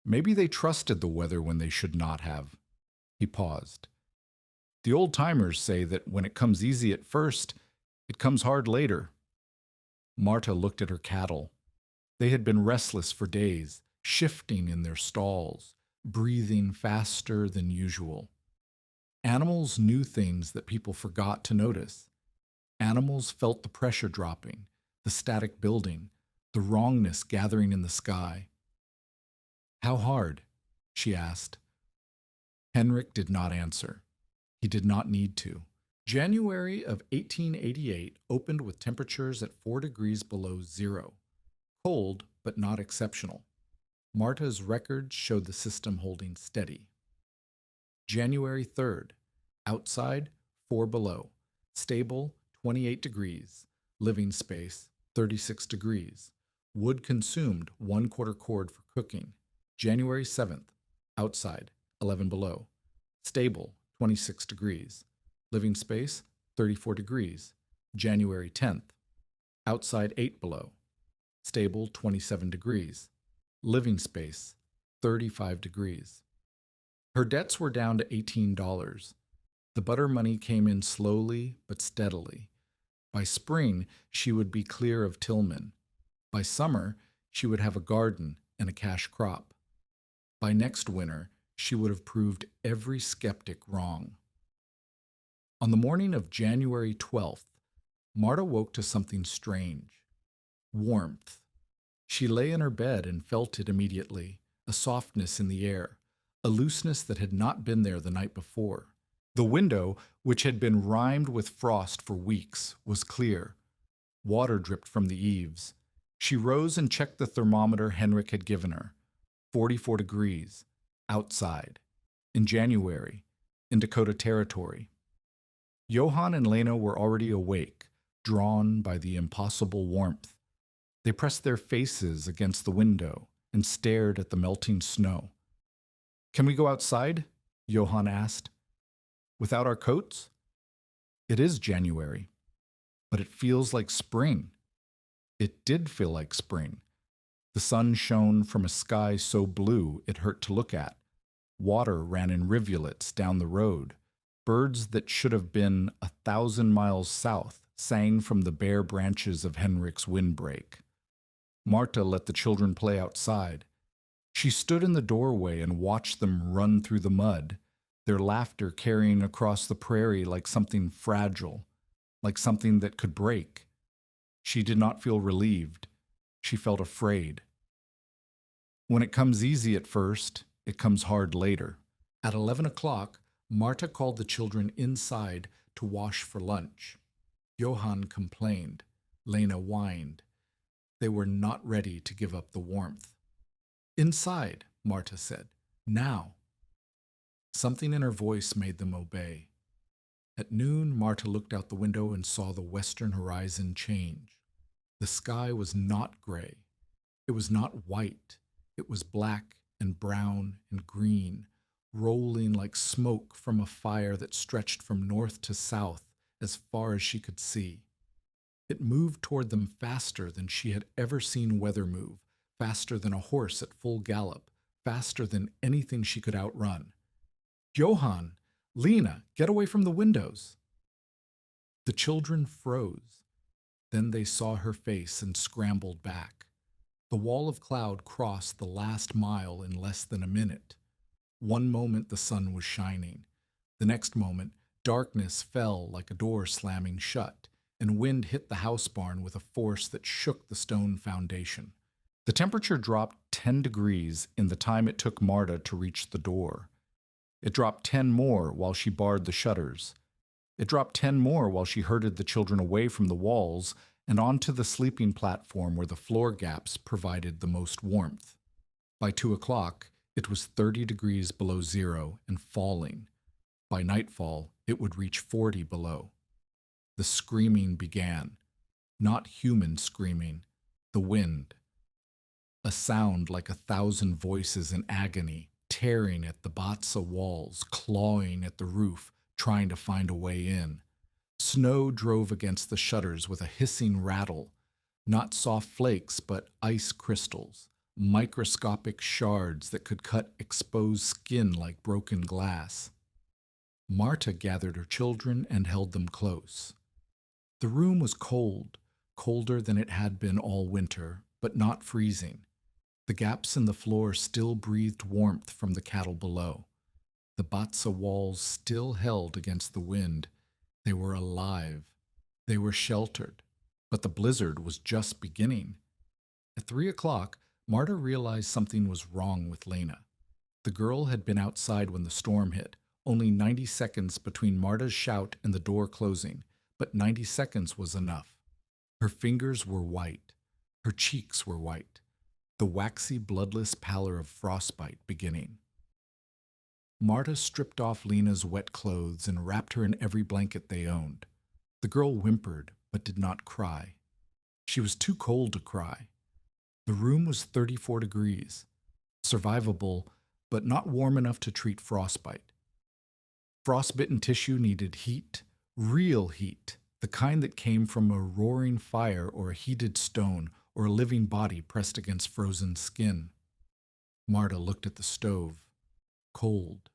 Maybe they trusted the weather when they should not have." He paused. "The old-timers say that when it comes easy at first, it comes hard later." Marta looked at her cattle. They had been restless for days, shifting in their stalls, breathing faster than usual. Animals knew things that people forgot to notice. Animals felt the pressure dropping, the static building, the wrongness gathering in the sky. "How hard?" she asked. Henrik did not answer. He did not need to. January of 1888 opened with temperatures at 4 degrees below zero. Cold, but not exceptional. Marta's records showed the system holding steady. January 3rd, outside, 4 below. Stable, 28 degrees. Living space, 36 degrees. Wood consumed, 1/4 cord for cooking. January 7th, outside, 11 below. Stable, 26 degrees. Living space, 34 degrees. January 10th, outside 8 below. Stable, 27 degrees. Living space, 35 degrees. Her debts were down to $18. The butter money came in slowly but steadily. By spring, she would be clear of Tillman. By summer, she would have a garden and a cash crop. By next winter, she would have proved every skeptic wrong. On the morning of January 12th, Marta woke to something strange. Warmth. She lay in her bed and felt it immediately, a softness in the air, a looseness that had not been there the night before. The window, which had been rimed with frost for weeks, was clear. Water dripped from the eaves. She rose and checked the thermometer Henrik had given her. 44 degrees. Outside. In January. In Dakota Territory. Johan and Lena were already awake, drawn by the impossible warmth. They pressed their faces against the window and stared at the melting snow. "Can we go outside?" Johan asked. "Without our coats?" "It is January, but it feels like spring." It did feel like spring. The sun shone from a sky so blue it hurt to look at. Water ran in rivulets down the road. Birds that should have been 1,000 miles south sang from the bare branches of Henrik's windbreak. Marta let the children play outside. She stood in the doorway and watched them run through the mud, their laughter carrying across the prairie like something fragile, like something that could break. She did not feel relieved. She felt afraid. When it comes easy at first, it comes hard later. At 11 o'clock, Marta called the children inside to wash for lunch. Johan complained. Lena whined. They were not ready to give up the warmth. "Inside," Marta said. "Now." Something in her voice made them obey. At noon, Marta looked out the window and saw the western horizon change. The sky was not gray. It was not white. It was black and brown and green, rolling like smoke from a fire that stretched from north to south as far as she could see. It moved toward them faster than she had ever seen weather move, faster than a horse at full gallop, faster than anything she could outrun. "Johan! Lena, get away from the windows!" The children froze. Then they saw her face and scrambled back. The wall of cloud crossed the last mile in less than a minute. One moment the sun was shining. The next moment, darkness fell like a door slamming shut, and wind hit the house barn with a force that shook the stone foundation. The temperature dropped 10 degrees in the time it took Marta to reach the door. It dropped 10 more while she barred the shutters. It dropped 10 more while she herded the children away from the walls and onto the sleeping platform where the floor gaps provided the most warmth. By 2 o'clock, it was 30 degrees below zero and falling. By nightfall, it would reach 40 below. The screaming began. Not human screaming, the wind. A sound like 1,000 voices in agony, tearing at the batsa walls, clawing at the roof, trying to find a way in. Snow drove against the shutters with a hissing rattle, not soft flakes, but ice crystals, microscopic shards that could cut exposed skin like broken glass. Marta gathered her children and held them close. The room was cold, colder than it had been all winter, but not freezing. The gaps in the floor still breathed warmth from the cattle below. The batsa walls still held against the wind. They were alive. They were sheltered. But the blizzard was just beginning. At 3 o'clock, Marta realized something was wrong with Lena. The girl had been outside when the storm hit, only 90 seconds between Marta's shout and the door closing, but 90 seconds was enough. Her fingers were white. Her cheeks were white. The waxy, bloodless pallor of frostbite beginning. Marta stripped off Lena's wet clothes and wrapped her in every blanket they owned. The girl whimpered, but did not cry. She was too cold to cry. The room was 34 degrees, survivable, but not warm enough to treat frostbite. Frostbitten tissue needed heat, real heat, the kind that came from a roaring fire or a heated stone or a living body pressed against frozen skin. Marta looked at the stove. Cold.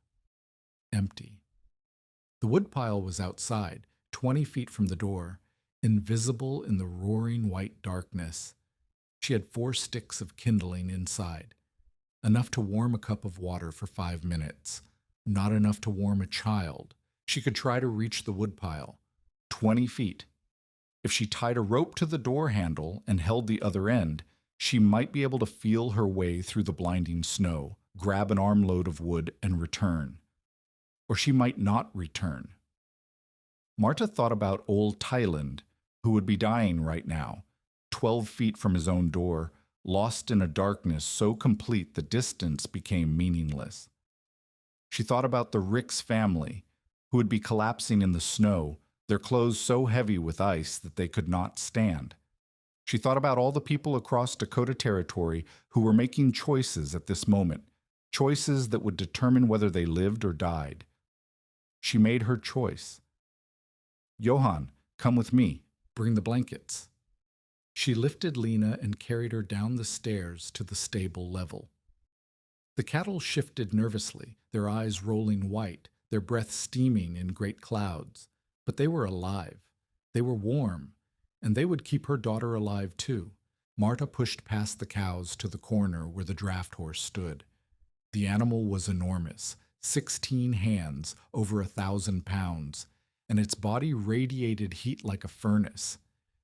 Empty. The woodpile was outside, 20 feet from the door, invisible in the roaring white darkness. She had 4 sticks of kindling inside, enough to warm a cup of water for 5 minutes, not enough to warm a child. She could try to reach the woodpile. 20 feet. If she tied a rope to the door handle and held the other end, she might be able to feel her way through the blinding snow, grab an armload of wood, and return. Or she might not return. Marta thought about old Thailand, who would be dying right now, 12 feet from his own door, lost in a darkness so complete the distance became meaningless. She thought about the Ricks family, who would be collapsing in the snow, their clothes so heavy with ice that they could not stand. She thought about all the people across Dakota Territory who were making choices at this moment, choices that would determine whether they lived or died. She made her choice. "Johan, come with me. Bring the blankets." She lifted Lena and carried her down the stairs to the stable level. The cattle shifted nervously, their eyes rolling white, their breath steaming in great clouds. But they were alive. They were warm, and they would keep her daughter alive too. Marta pushed past the cows to the corner where the draft horse stood. The animal was enormous, 16 hands, over 1,000 pounds, and its body radiated heat like a furnace.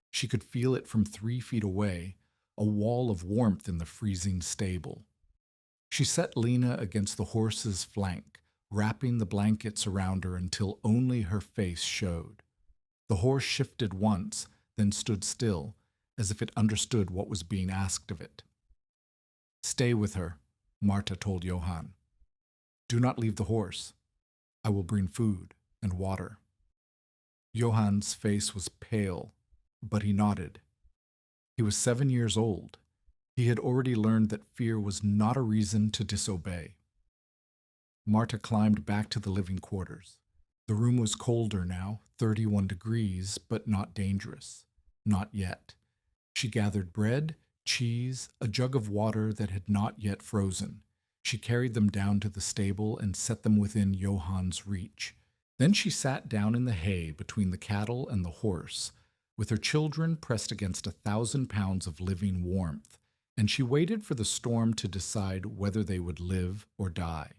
She could feel it from 3 feet away, a wall of warmth in the freezing stable. She set Lena against the horse's flank, wrapping the blankets around her until only her face showed. The horse shifted once, then stood still, as if it understood what was being asked of it. "Stay with her," Marta told Johann. "Do not leave the horse. I will bring food and water." Johann's face was pale, but he nodded. He was 7 years old. He had already learned that fear was not a reason to disobey. Marta climbed back to the living quarters. The room was colder now, 31 degrees, but not dangerous. Not yet. She gathered bread, cheese, a jug of water that had not yet frozen. She carried them down to the stable and set them within Johann's reach. Then she sat down in the hay between the cattle and the horse, with her children pressed against 1,000 pounds of living warmth, and she waited for the storm to decide whether they would live or die.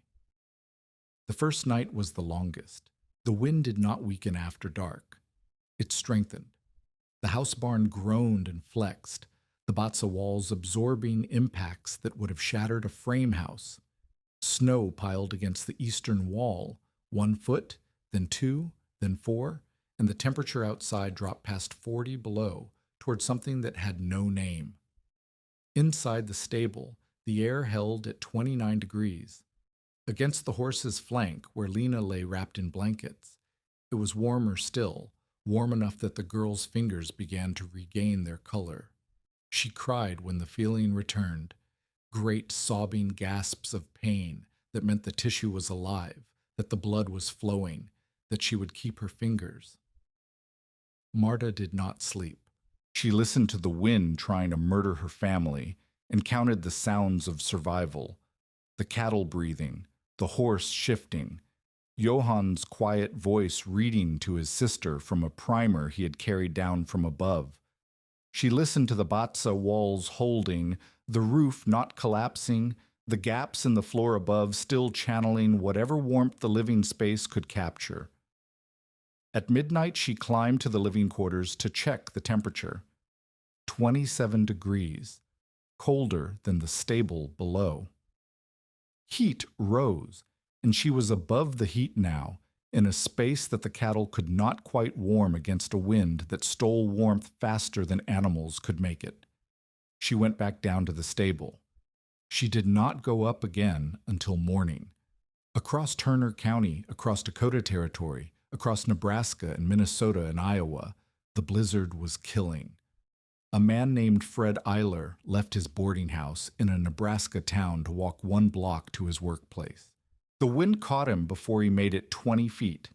The first night was the longest. The wind did not weaken after dark. It strengthened. The house barn groaned and flexed, the batsa walls absorbing impacts that would have shattered a frame house. Snow piled against the eastern wall, 1 foot, then 2, then 4, and the temperature outside dropped past 40 below, toward something that had no name. Inside the stable, the air held at 29 degrees. Against the horse's flank, where Lena lay wrapped in blankets, it was warmer still, warm enough that the girl's fingers began to regain their color. She cried when the feeling returned, great sobbing gasps of pain that meant the tissue was alive, that the blood was flowing, that she would keep her fingers. Marta did not sleep. She listened to the wind trying to murder her family and counted the sounds of survival, the cattle breathing, the horse shifting, Johann's quiet voice reading to his sister from a primer he had carried down from above. She listened to the batsa walls holding, the roof not collapsing, the gaps in the floor above still channeling whatever warmth the living space could capture. At midnight, she climbed to the living quarters to check the temperature. 27 degrees, colder than the stable below. Heat rose, and she was above the heat now, in a space that the cattle could not quite warm against a wind that stole warmth faster than animals could make it. She went back down to the stable. She did not go up again until morning. Across Turner County, across Dakota Territory, across Nebraska and Minnesota and Iowa, the blizzard was killing. A man named Fred Eiler left his boarding house in a Nebraska town to walk 1 block to his workplace. The wind caught him before he made it 20 feet.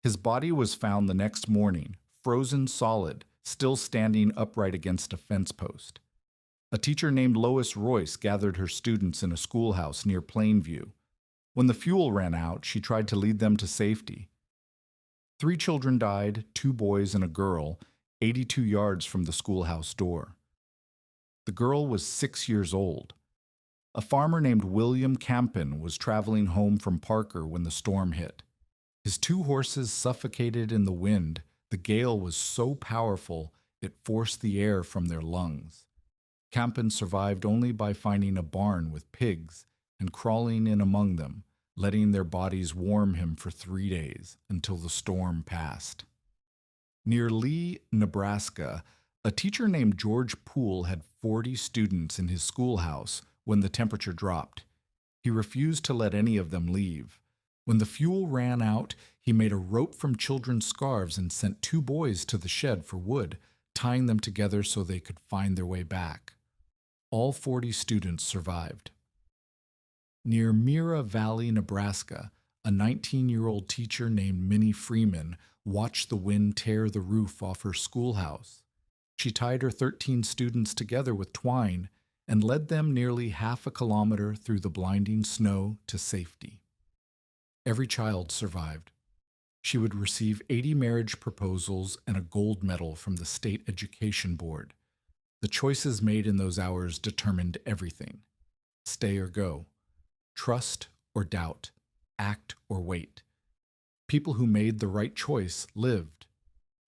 His body was found the next morning, frozen solid, still standing upright against a fence post. A teacher named Lois Royce gathered her students in a schoolhouse near Plainview. When the fuel ran out, she tried to lead them to safety. 3 children died, 2 boys and a girl, 82 yards from the schoolhouse door. The girl was 6 years old. A farmer named William Campen was traveling home from Parker when the storm hit. His 2 horses suffocated in the wind. The gale was so powerful it forced the air from their lungs. Campen survived only by finding a barn with pigs and crawling in among them, letting their bodies warm him for 3 days until the storm passed. Near Lee, Nebraska, a teacher named George Poole had 40 students in his schoolhouse when the temperature dropped. He refused to let any of them leave. When the fuel ran out, he made a rope from children's scarves and sent 2 boys to the shed for wood, tying them together so they could find their way back. All 40 students survived. Near Mira Valley, Nebraska, a 19-year-old teacher named Minnie Freeman watched the wind tear the roof off her schoolhouse. She tied her 13 students together with twine and led them nearly half a kilometer through the blinding snow to safety. Every child survived. She would receive 80 marriage proposals and a gold medal from the state education board. The choices made in those hours determined everything. Stay or go. Trust or doubt. Act or wait. People who made the right choice lived.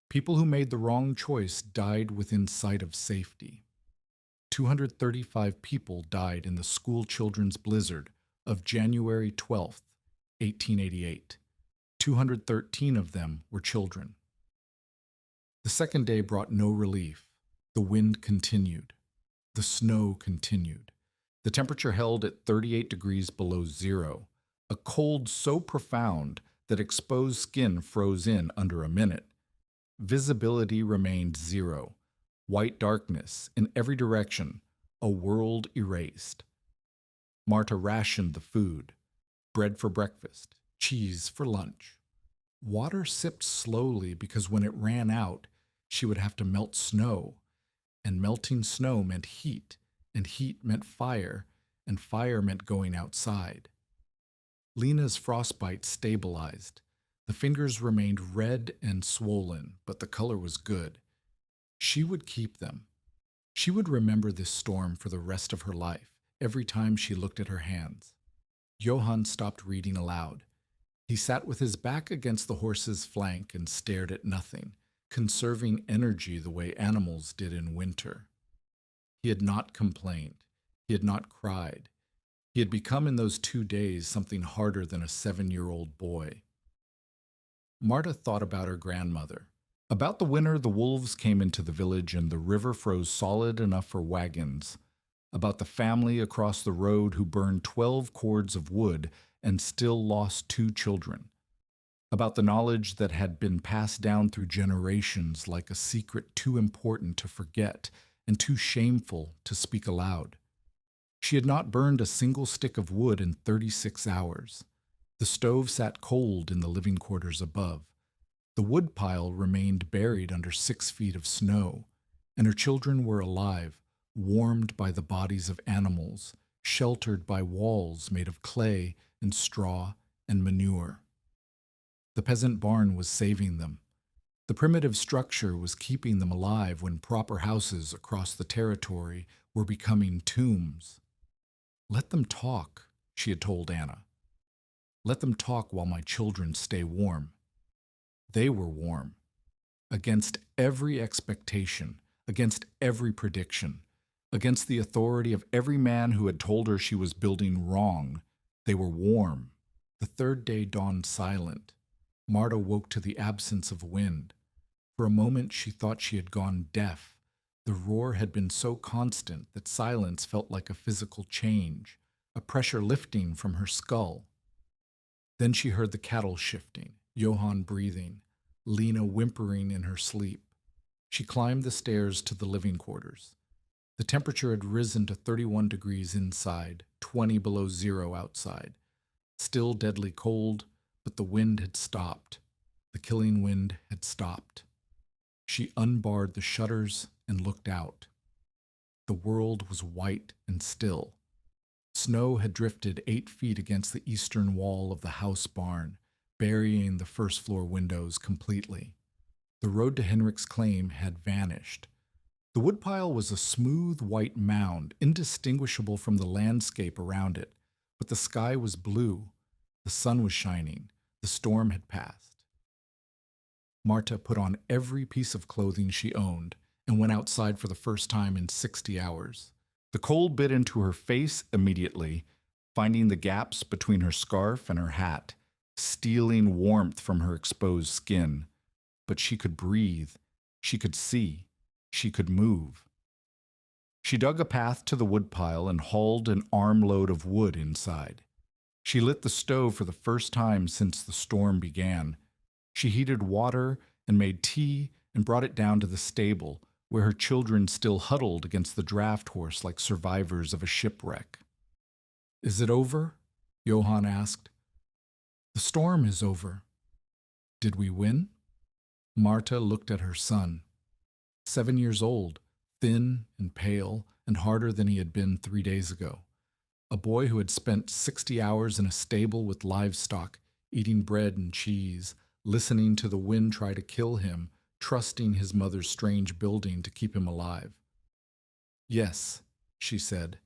People who made the wrong choice died within sight of safety. 235 people died in the school children's blizzard of January 12th, 1888. 213 of them were children. The second day brought no relief. The wind continued. The snow continued. The temperature held at 38 degrees below zero, a cold so profound that exposed skin froze in under a minute. Visibility remained zero. White darkness in every direction, a world erased. Marta rationed the food. Bread for breakfast, cheese for lunch. Water sipped slowly because when it ran out, she would have to melt snow, and melting snow meant heat, and heat meant fire, and fire meant going outside. Lena's frostbite stabilized. The fingers remained red and swollen, but the color was good. She would keep them. She would remember this storm for the rest of her life, every time she looked at her hands. Johann stopped reading aloud. He sat with his back against the horse's flank and stared at nothing, conserving energy the way animals did in winter. He had not complained. He had not cried. He had become in those 2 days something harder than a 7-year-old boy. Marta thought about her grandmother. About the winter the wolves came into the village and the river froze solid enough for wagons. About the family across the road who burned 12 cords of wood and still lost 2 children. About the knowledge that had been passed down through generations like a secret too important to forget and too shameful to speak aloud. She had not burned a single stick of wood in 36 hours. The stove sat cold in the living quarters above. The wood pile remained buried under 6 feet of snow, and her children were alive, warmed by the bodies of animals, sheltered by walls made of clay and straw and manure. The peasant barn was saving them. The primitive structure was keeping them alive when proper houses across the territory were becoming tombs. Let them talk, she had told Anna. Let them talk while my children stay warm. They were warm. Against every expectation, against every prediction, against the authority of every man who had told her she was building wrong, they were warm. The third day dawned silent. Marta woke to the absence of wind. For a moment she thought she had gone deaf. The roar had been so constant that silence felt like a physical change, a pressure lifting from her skull. Then she heard the cattle shifting, Johann breathing, Lena whimpering in her sleep. She climbed the stairs to the living quarters. The temperature had risen to 31 degrees inside, 20 below zero outside. Still deadly cold, but the wind had stopped. The killing wind had stopped. She unbarred the shutters and looked out. The world was white and still. Snow had drifted 8 feet against the eastern wall of the house barn, burying the first-floor windows completely. The road to Henrik's claim had vanished. The woodpile was a smooth white mound, indistinguishable from the landscape around it, but the sky was blue. The sun was shining. The storm had passed. Marta put on every piece of clothing she owned and went outside for the first time in 60 hours. The cold bit into her face immediately, finding the gaps between her scarf and her hat, stealing warmth from her exposed skin. But she could breathe. She could see. She could move. She dug a path to the woodpile and hauled an armload of wood inside. She lit the stove for the first time since the storm began. She heated water and made tea and brought it down to the stable, where her children still huddled against the draft horse like survivors of a shipwreck. "Is it over?" Johann asked. "The storm is over." "Did we win?" Marta looked at her son. 7 years old, thin and pale, and harder than he had been 3 days ago. A boy who had spent 60 hours in a stable with livestock, eating bread and cheese, listening to the wind try to kill him, trusting his mother's strange building to keep him alive. "Yes," she said,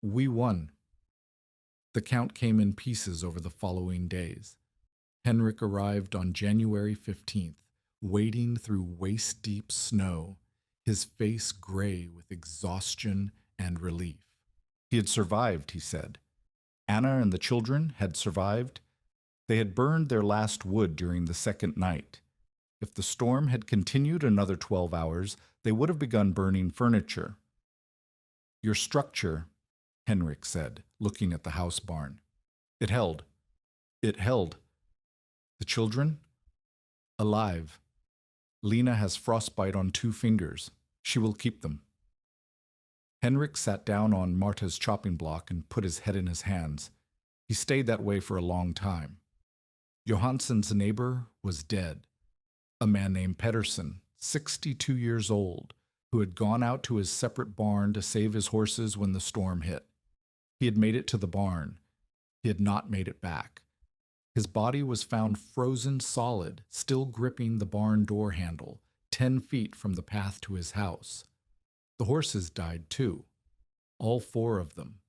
"we won." The count came in pieces over the following days. Henrik arrived on January 15th, wading through waist-deep snow, his face gray with exhaustion and relief. He had survived, he said. Anna and the children had survived. They had burned their last wood during the second night. If the storm had continued another 12 hours, they would have begun burning furniture. "Your structure," Henrik said, looking at the house barn. "It held. It held. The children? Alive. Lena has frostbite on 2 fingers. She will keep them." Henrik sat down on Marta's chopping block and put his head in his hands. He stayed that way for a long time. Johansson's neighbor was dead. A man named Pettersson, 62 years old, who had gone out to his separate barn to save his horses when the storm hit. He had made it to the barn. He had not made it back. His body was found frozen solid, still gripping the barn door handle, 10 feet from the path to his house. The horses died too, all 4 of them,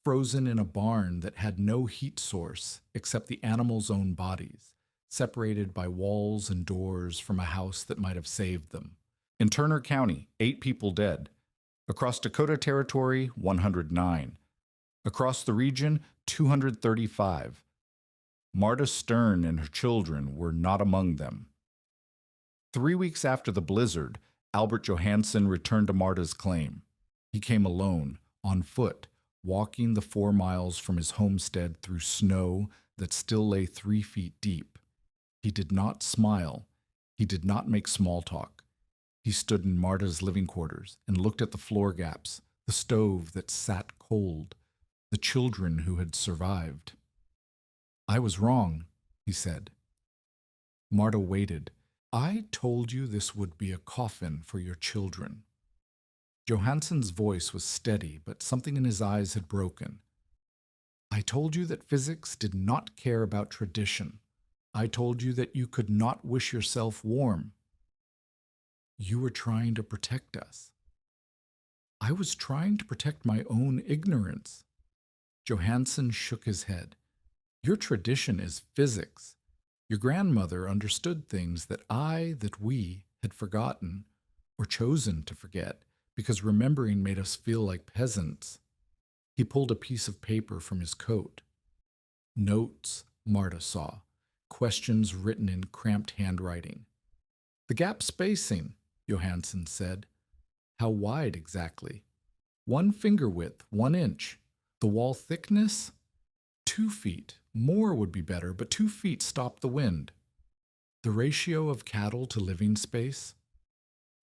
frozen in a barn that had no heat source except the animals' own bodies, separated by walls and doors from a house that might have saved them. In Turner County, 8 people dead. Across Dakota Territory, 109. Across the region, 235. Marta Stern and her children were not among them. 3 weeks after the blizzard, Albert Johansson returned to Marta's claim. He came alone, on foot, walking the 4 miles from his homestead through snow that still lay 3 feet deep. He did not smile. He did not make small talk. He stood in Marta's living quarters and looked at the floor gaps, the stove that sat cold, the children who had survived. "I was wrong," he said. Marta waited. "I told you this would be a coffin for your children." Johansson's voice was steady, but something in his eyes had broken. "I told you that physics did not care about tradition. I told you that you could not wish yourself warm. You were trying to protect us." "I was trying to protect my own ignorance." Johansson shook his head. "Your tradition is physics. Your grandmother understood things that we had forgotten or chosen to forget because remembering made us feel like peasants." He pulled a piece of paper from his coat. Notes, Marta saw. Questions written in cramped handwriting. "The gap spacing," Johansson said. "How wide exactly?" 1 finger width, 1 inch. "The wall thickness?" 2 feet. More would be better, but 2 feet stopped the wind. "The ratio of cattle to living space?"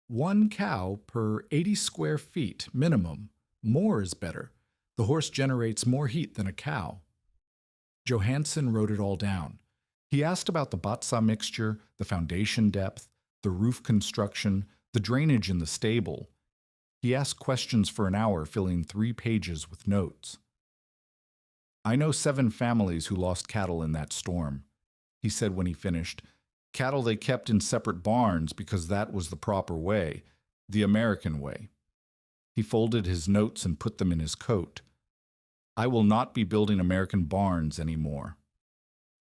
1 cow per 80 square feet, minimum. More is better. The horse generates more heat than a cow. Johansson wrote it all down. He asked about the batsa mixture, the foundation depth, the roof construction, the drainage in the stable. He asked questions for an hour, filling 3 pages with notes. "I know 7 families who lost cattle in that storm," he said when he finished. "Cattle they kept in separate barns because that was the proper way, the American way." He folded his notes and put them in his coat. "I will not be building American barns anymore."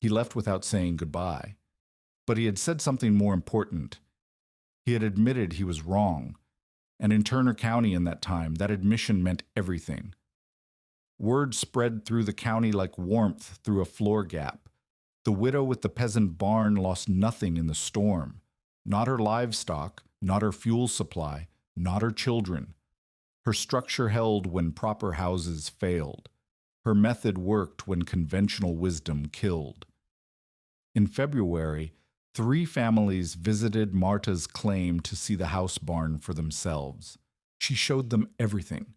He left without saying goodbye. But he had said something more important. He had admitted he was wrong. And in Turner County in that time, that admission meant everything. Word spread through the county like warmth through a floor gap. The widow with the peasant barn lost nothing in the storm. Not her livestock, not her fuel supply, not her children. Her structure held when proper houses failed. Her method worked when conventional wisdom killed. In February, 3 families visited Marta's claim to see the house barn for themselves. She showed them everything: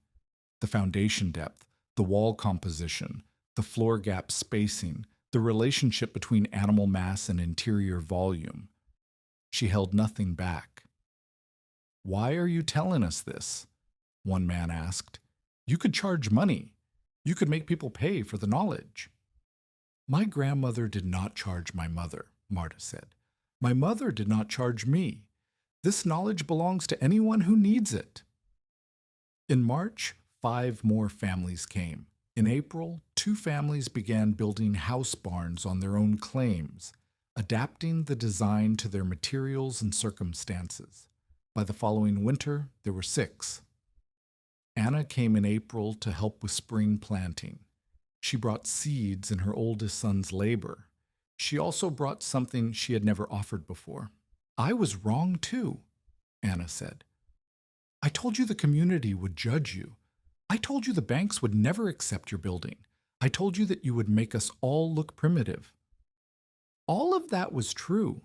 the foundation depth, the wall composition, the floor gap spacing, the relationship between animal mass and interior volume. She held nothing back. "Why are you telling us this?" one man asked. "You could charge money. You could make people pay for the knowledge." "My grandmother did not charge my mother," Marta said. "My mother did not charge me. This knowledge belongs to anyone who needs it." In March, 5 more families came. In April, 2 families began building house barns on their own claims, adapting the design to their materials and circumstances. By the following winter, there were 6. Anna came in April to help with spring planting. She brought seeds in her oldest son's labor. She also brought something she had never offered before. "I was wrong too," Anna said. "I told you the community would judge you. I told you the banks would never accept your building. I told you that you would make us all look primitive." "All of that was true."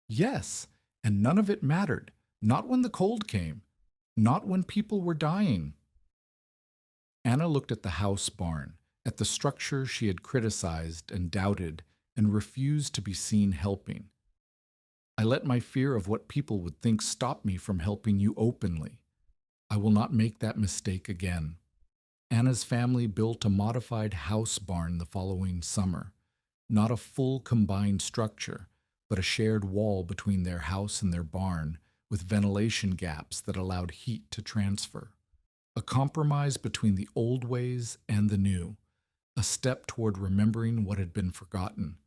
"Yes, and none of it mattered. Not when the cold came. Not when people were dying." Anna looked at the house barn, at the structure she had criticized and doubted and refused to be seen helping. "I let my fear of what people would think stop me from helping you openly. I will not make that mistake again." Anna's family built a modified house barn the following summer. Not a full combined structure, but a shared wall between their house and their barn, with ventilation gaps that allowed heat to transfer. A compromise between the old ways and the new, a step toward remembering what had been forgotten.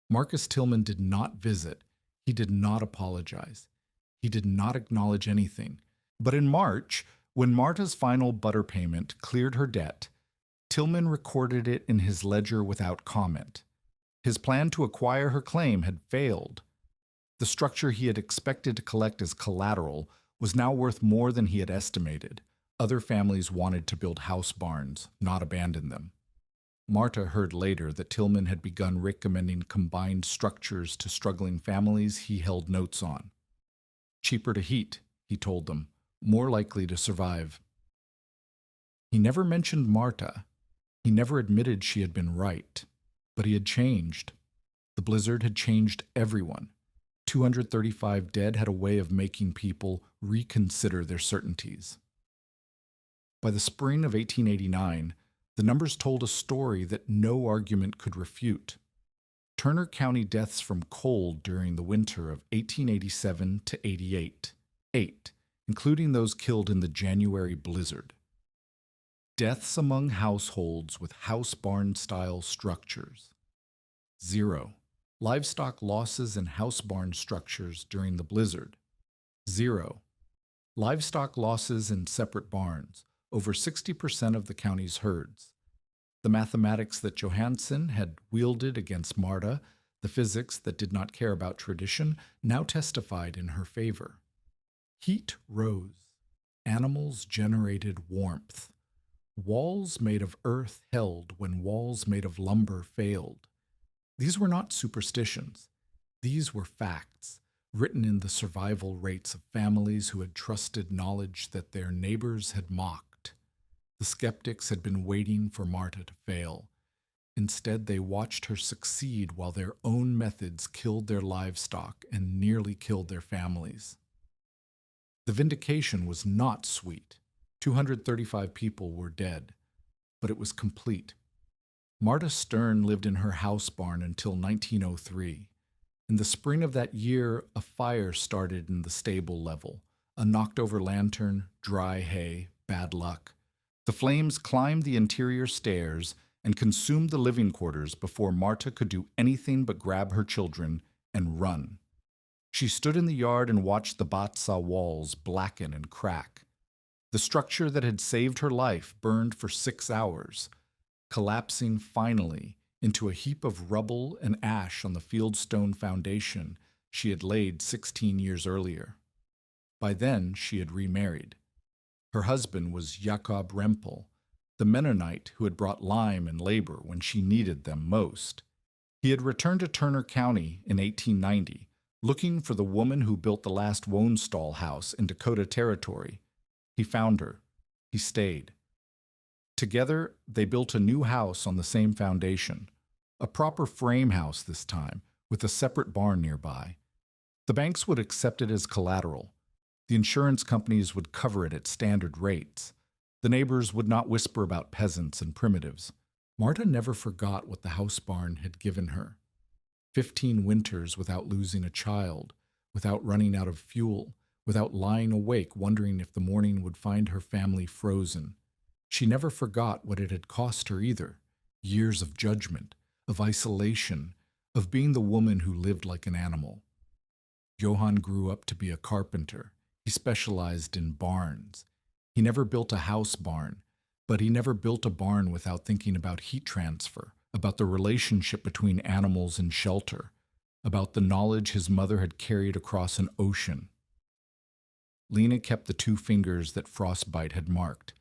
Marcus Tillman did not visit. He did not apologize. He did not acknowledge anything. But in March, when Marta's final butter payment cleared her debt, Tillman recorded it in his ledger without comment. His plan to acquire her claim had failed. The structure he had expected to collect as collateral was now worth more than he had estimated. Other families wanted to build house barns, not abandon them. Marta heard later that Tillman had begun recommending combined structures to struggling families he held notes on. "Cheaper to heat," he told them, "more likely to survive." He never mentioned Marta. He never admitted she had been right. But he had changed. The blizzard had changed everyone. 235 dead had a way of making people reconsider their certainties. By the spring of 1889, the numbers told a story that no argument could refute. Turner County deaths from cold during the winter of 1887 to 88, 8, including those killed in the January blizzard. Deaths among households with house barn-style structures, 0. Livestock losses in house barn structures during the blizzard, 0. Livestock losses in separate barns, over 60% of the county's herds. The mathematics that Johansson had wielded against Marta, the physics that did not care about tradition, now testified in her favor. Heat rose. Animals generated warmth. Walls made of earth held when walls made of lumber failed. These were not superstitions. These were facts, written in the survival rates of families who had trusted knowledge that their neighbors had mocked. The skeptics had been waiting for Marta to fail. Instead, they watched her succeed while their own methods killed their livestock and nearly killed their families. The vindication was not sweet. 235 people were dead, but it was complete. Marta Stern lived in her house barn until 1903. In the spring of that year, a fire started in the stable level. A knocked-over lantern, dry hay, bad luck. The flames climbed the interior stairs and consumed the living quarters before Marta could do anything but grab her children and run. She stood in the yard and watched the Batsa walls blacken and crack. The structure that had saved her life burned for 6 hours, collapsing finally into a heap of rubble and ash on the fieldstone foundation she had laid 16 years earlier. By then, she had remarried. Her husband was Jacob Remple, the Mennonite who had brought lime and labor when she needed them most. He had returned to Turner County in 1890, looking for the woman who built the last Wohnstall house in Dakota Territory. He found her. He stayed. Together, they built a new house on the same foundation, a proper frame house this time, with a separate barn nearby. The banks would accept it as collateral. The insurance companies would cover it at standard rates. The neighbors would not whisper about peasants and primitives. Marta never forgot what the house barn had given her. 15 winters without losing a child, without running out of fuel, without lying awake wondering if the morning would find her family frozen. She never forgot what it had cost her either. Years of judgment, of isolation, of being the woman who lived like an animal. Johann grew up to be a carpenter. He specialized in barns. He never built a house barn, but he never built a barn without thinking about heat transfer, about the relationship between animals and shelter, about the knowledge his mother had carried across an ocean. Lena kept the 2 fingers that frostbite had marked.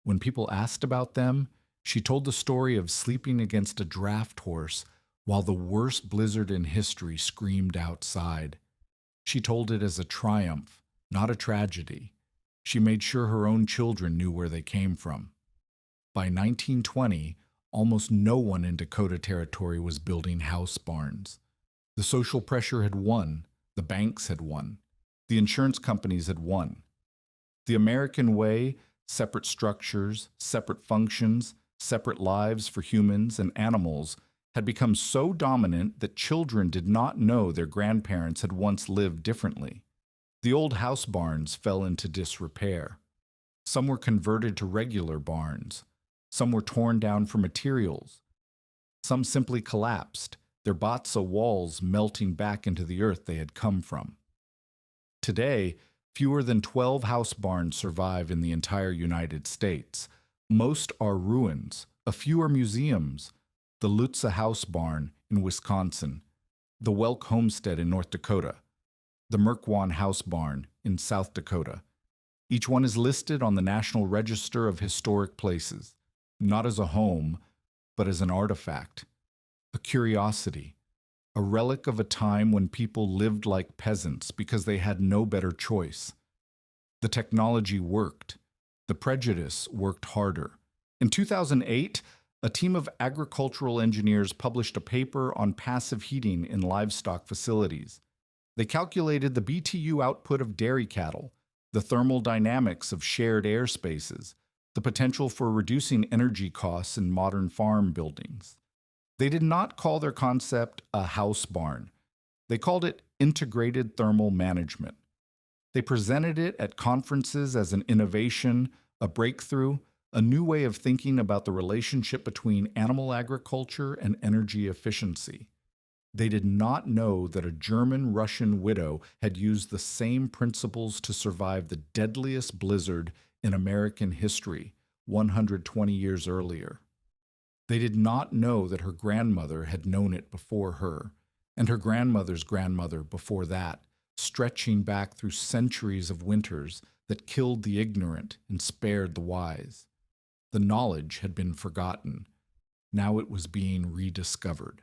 When people asked about them, she told the story of sleeping against a draft horse while the worst blizzard in history screamed outside. She told it as a triumph, not a tragedy. She made sure her own children knew where they came from. By 1920, almost no one in Dakota Territory was building house barns. The social pressure had won. The banks had won. The insurance companies had won. The American way, separate structures, separate functions, separate lives for humans and animals, had become so dominant that children did not know their grandparents had once lived differently. The old house barns fell into disrepair. Some were converted to regular barns. Some were torn down for materials. Some simply collapsed, their botsa walls melting back into the earth they had come from. Today, fewer than 12 house barns survive in the entire United States. Most are ruins. A few are museums. The Lutza House Barn in Wisconsin, the Welk Homestead in North Dakota, the Merkwan House Barn in South Dakota. Each one is listed on the National Register of Historic Places, not as a home, but as an artifact, a curiosity, a relic of a time when people lived like peasants because they had no better choice. The technology worked. The prejudice worked harder. In 2008, a team of agricultural engineers published a paper on passive heating in livestock facilities. They calculated the BTU output of dairy cattle, the thermal dynamics of shared air spaces, the potential for reducing energy costs in modern farm buildings. They did not call their concept a house barn. They called it integrated thermal management. They presented it at conferences as an innovation, a breakthrough, a new way of thinking about the relationship between animal agriculture and energy efficiency. They did not know that a German-Russian widow had used the same principles to survive the deadliest blizzard in American history 120 years earlier. They did not know that her grandmother had known it before her, and her grandmother's grandmother before that, stretching back through centuries of winters that killed the ignorant and spared the wise. The knowledge had been forgotten. Now it was being rediscovered.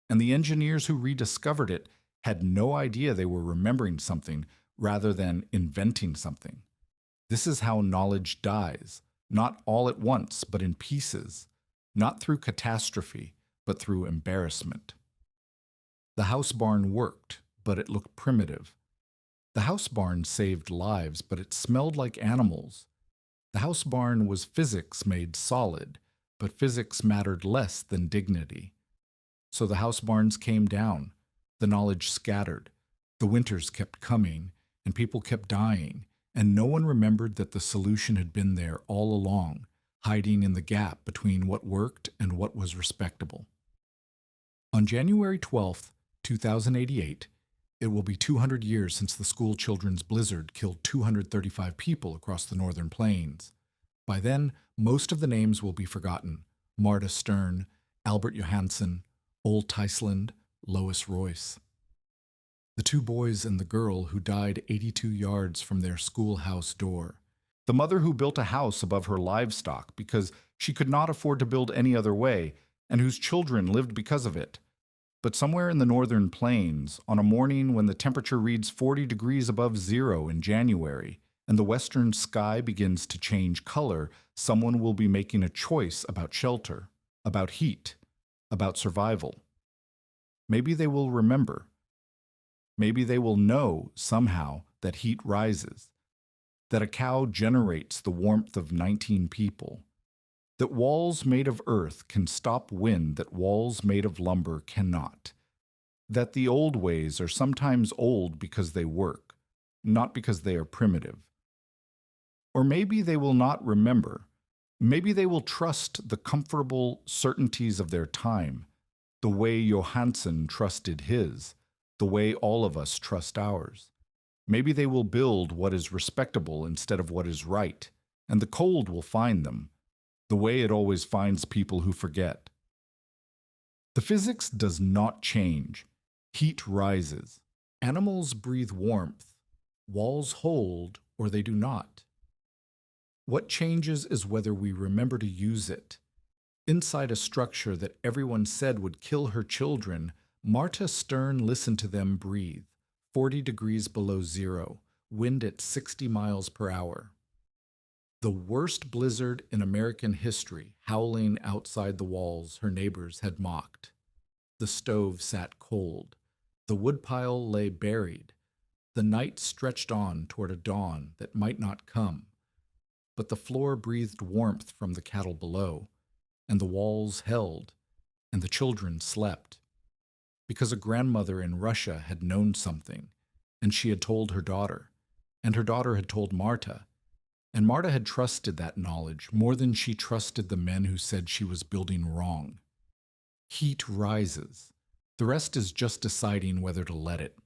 And the engineers who rediscovered it had no idea they were remembering something rather than inventing something. This is how knowledge dies, not all at once, but in pieces, not through catastrophe, but through embarrassment. The house barn worked, but it looked primitive. The house barn saved lives, but it smelled like animals. The house barn was physics made solid, but physics mattered less than dignity. So the house barns came down, the knowledge scattered, the winters kept coming, and people kept dying, and no one remembered that the solution had been there all along, hiding in the gap between what worked and what was respectable. On January 12th, 2088, it will be 200 years since the school children's blizzard killed 235 people across the northern plains. By then, most of the names will be forgotten. Marta Stern, Albert Johansson, Ole Tysland, Lois Royce. The 2 boys and the girl who died 82 yards from their schoolhouse door. The mother who built a house above her livestock because she could not afford to build any other way, and whose children lived because of it. But somewhere in the northern plains, on a morning when the temperature reads 40 degrees above zero in January, and the western sky begins to change color, someone will be making a choice about shelter, about heat, about survival. Maybe they will remember. Maybe they will know somehow that heat rises, that a cow generates the warmth of 19 people, that walls made of earth can stop wind that walls made of lumber cannot, that the old ways are sometimes old because they work, not because they are primitive. Or maybe they will not remember. Maybe they will trust the comfortable certainties of their time, the way Johansson trusted his, the way all of us trust ours. Maybe they will build what is respectable instead of what is right, and the cold will find them, the way it always finds people who forget. The physics does not change. Heat rises. Animals breathe warmth. Walls hold or they do not. What changes is whether we remember to use it. Inside a structure that everyone said would kill her children, Marta Stern listened to them breathe, 40 degrees below zero, wind at 60 miles per hour. The worst blizzard in American history, howling outside the walls her neighbors had mocked. The stove sat cold. The woodpile lay buried. The night stretched on toward a dawn that might not come. But the floor breathed warmth from the cattle below, and the walls held, and the children slept. Because a grandmother in Russia had known something, and she had told her daughter, and her daughter had told Marta, and Marta had trusted that knowledge more than she trusted the men who said she was building wrong. Heat rises. The rest is just deciding whether to let it.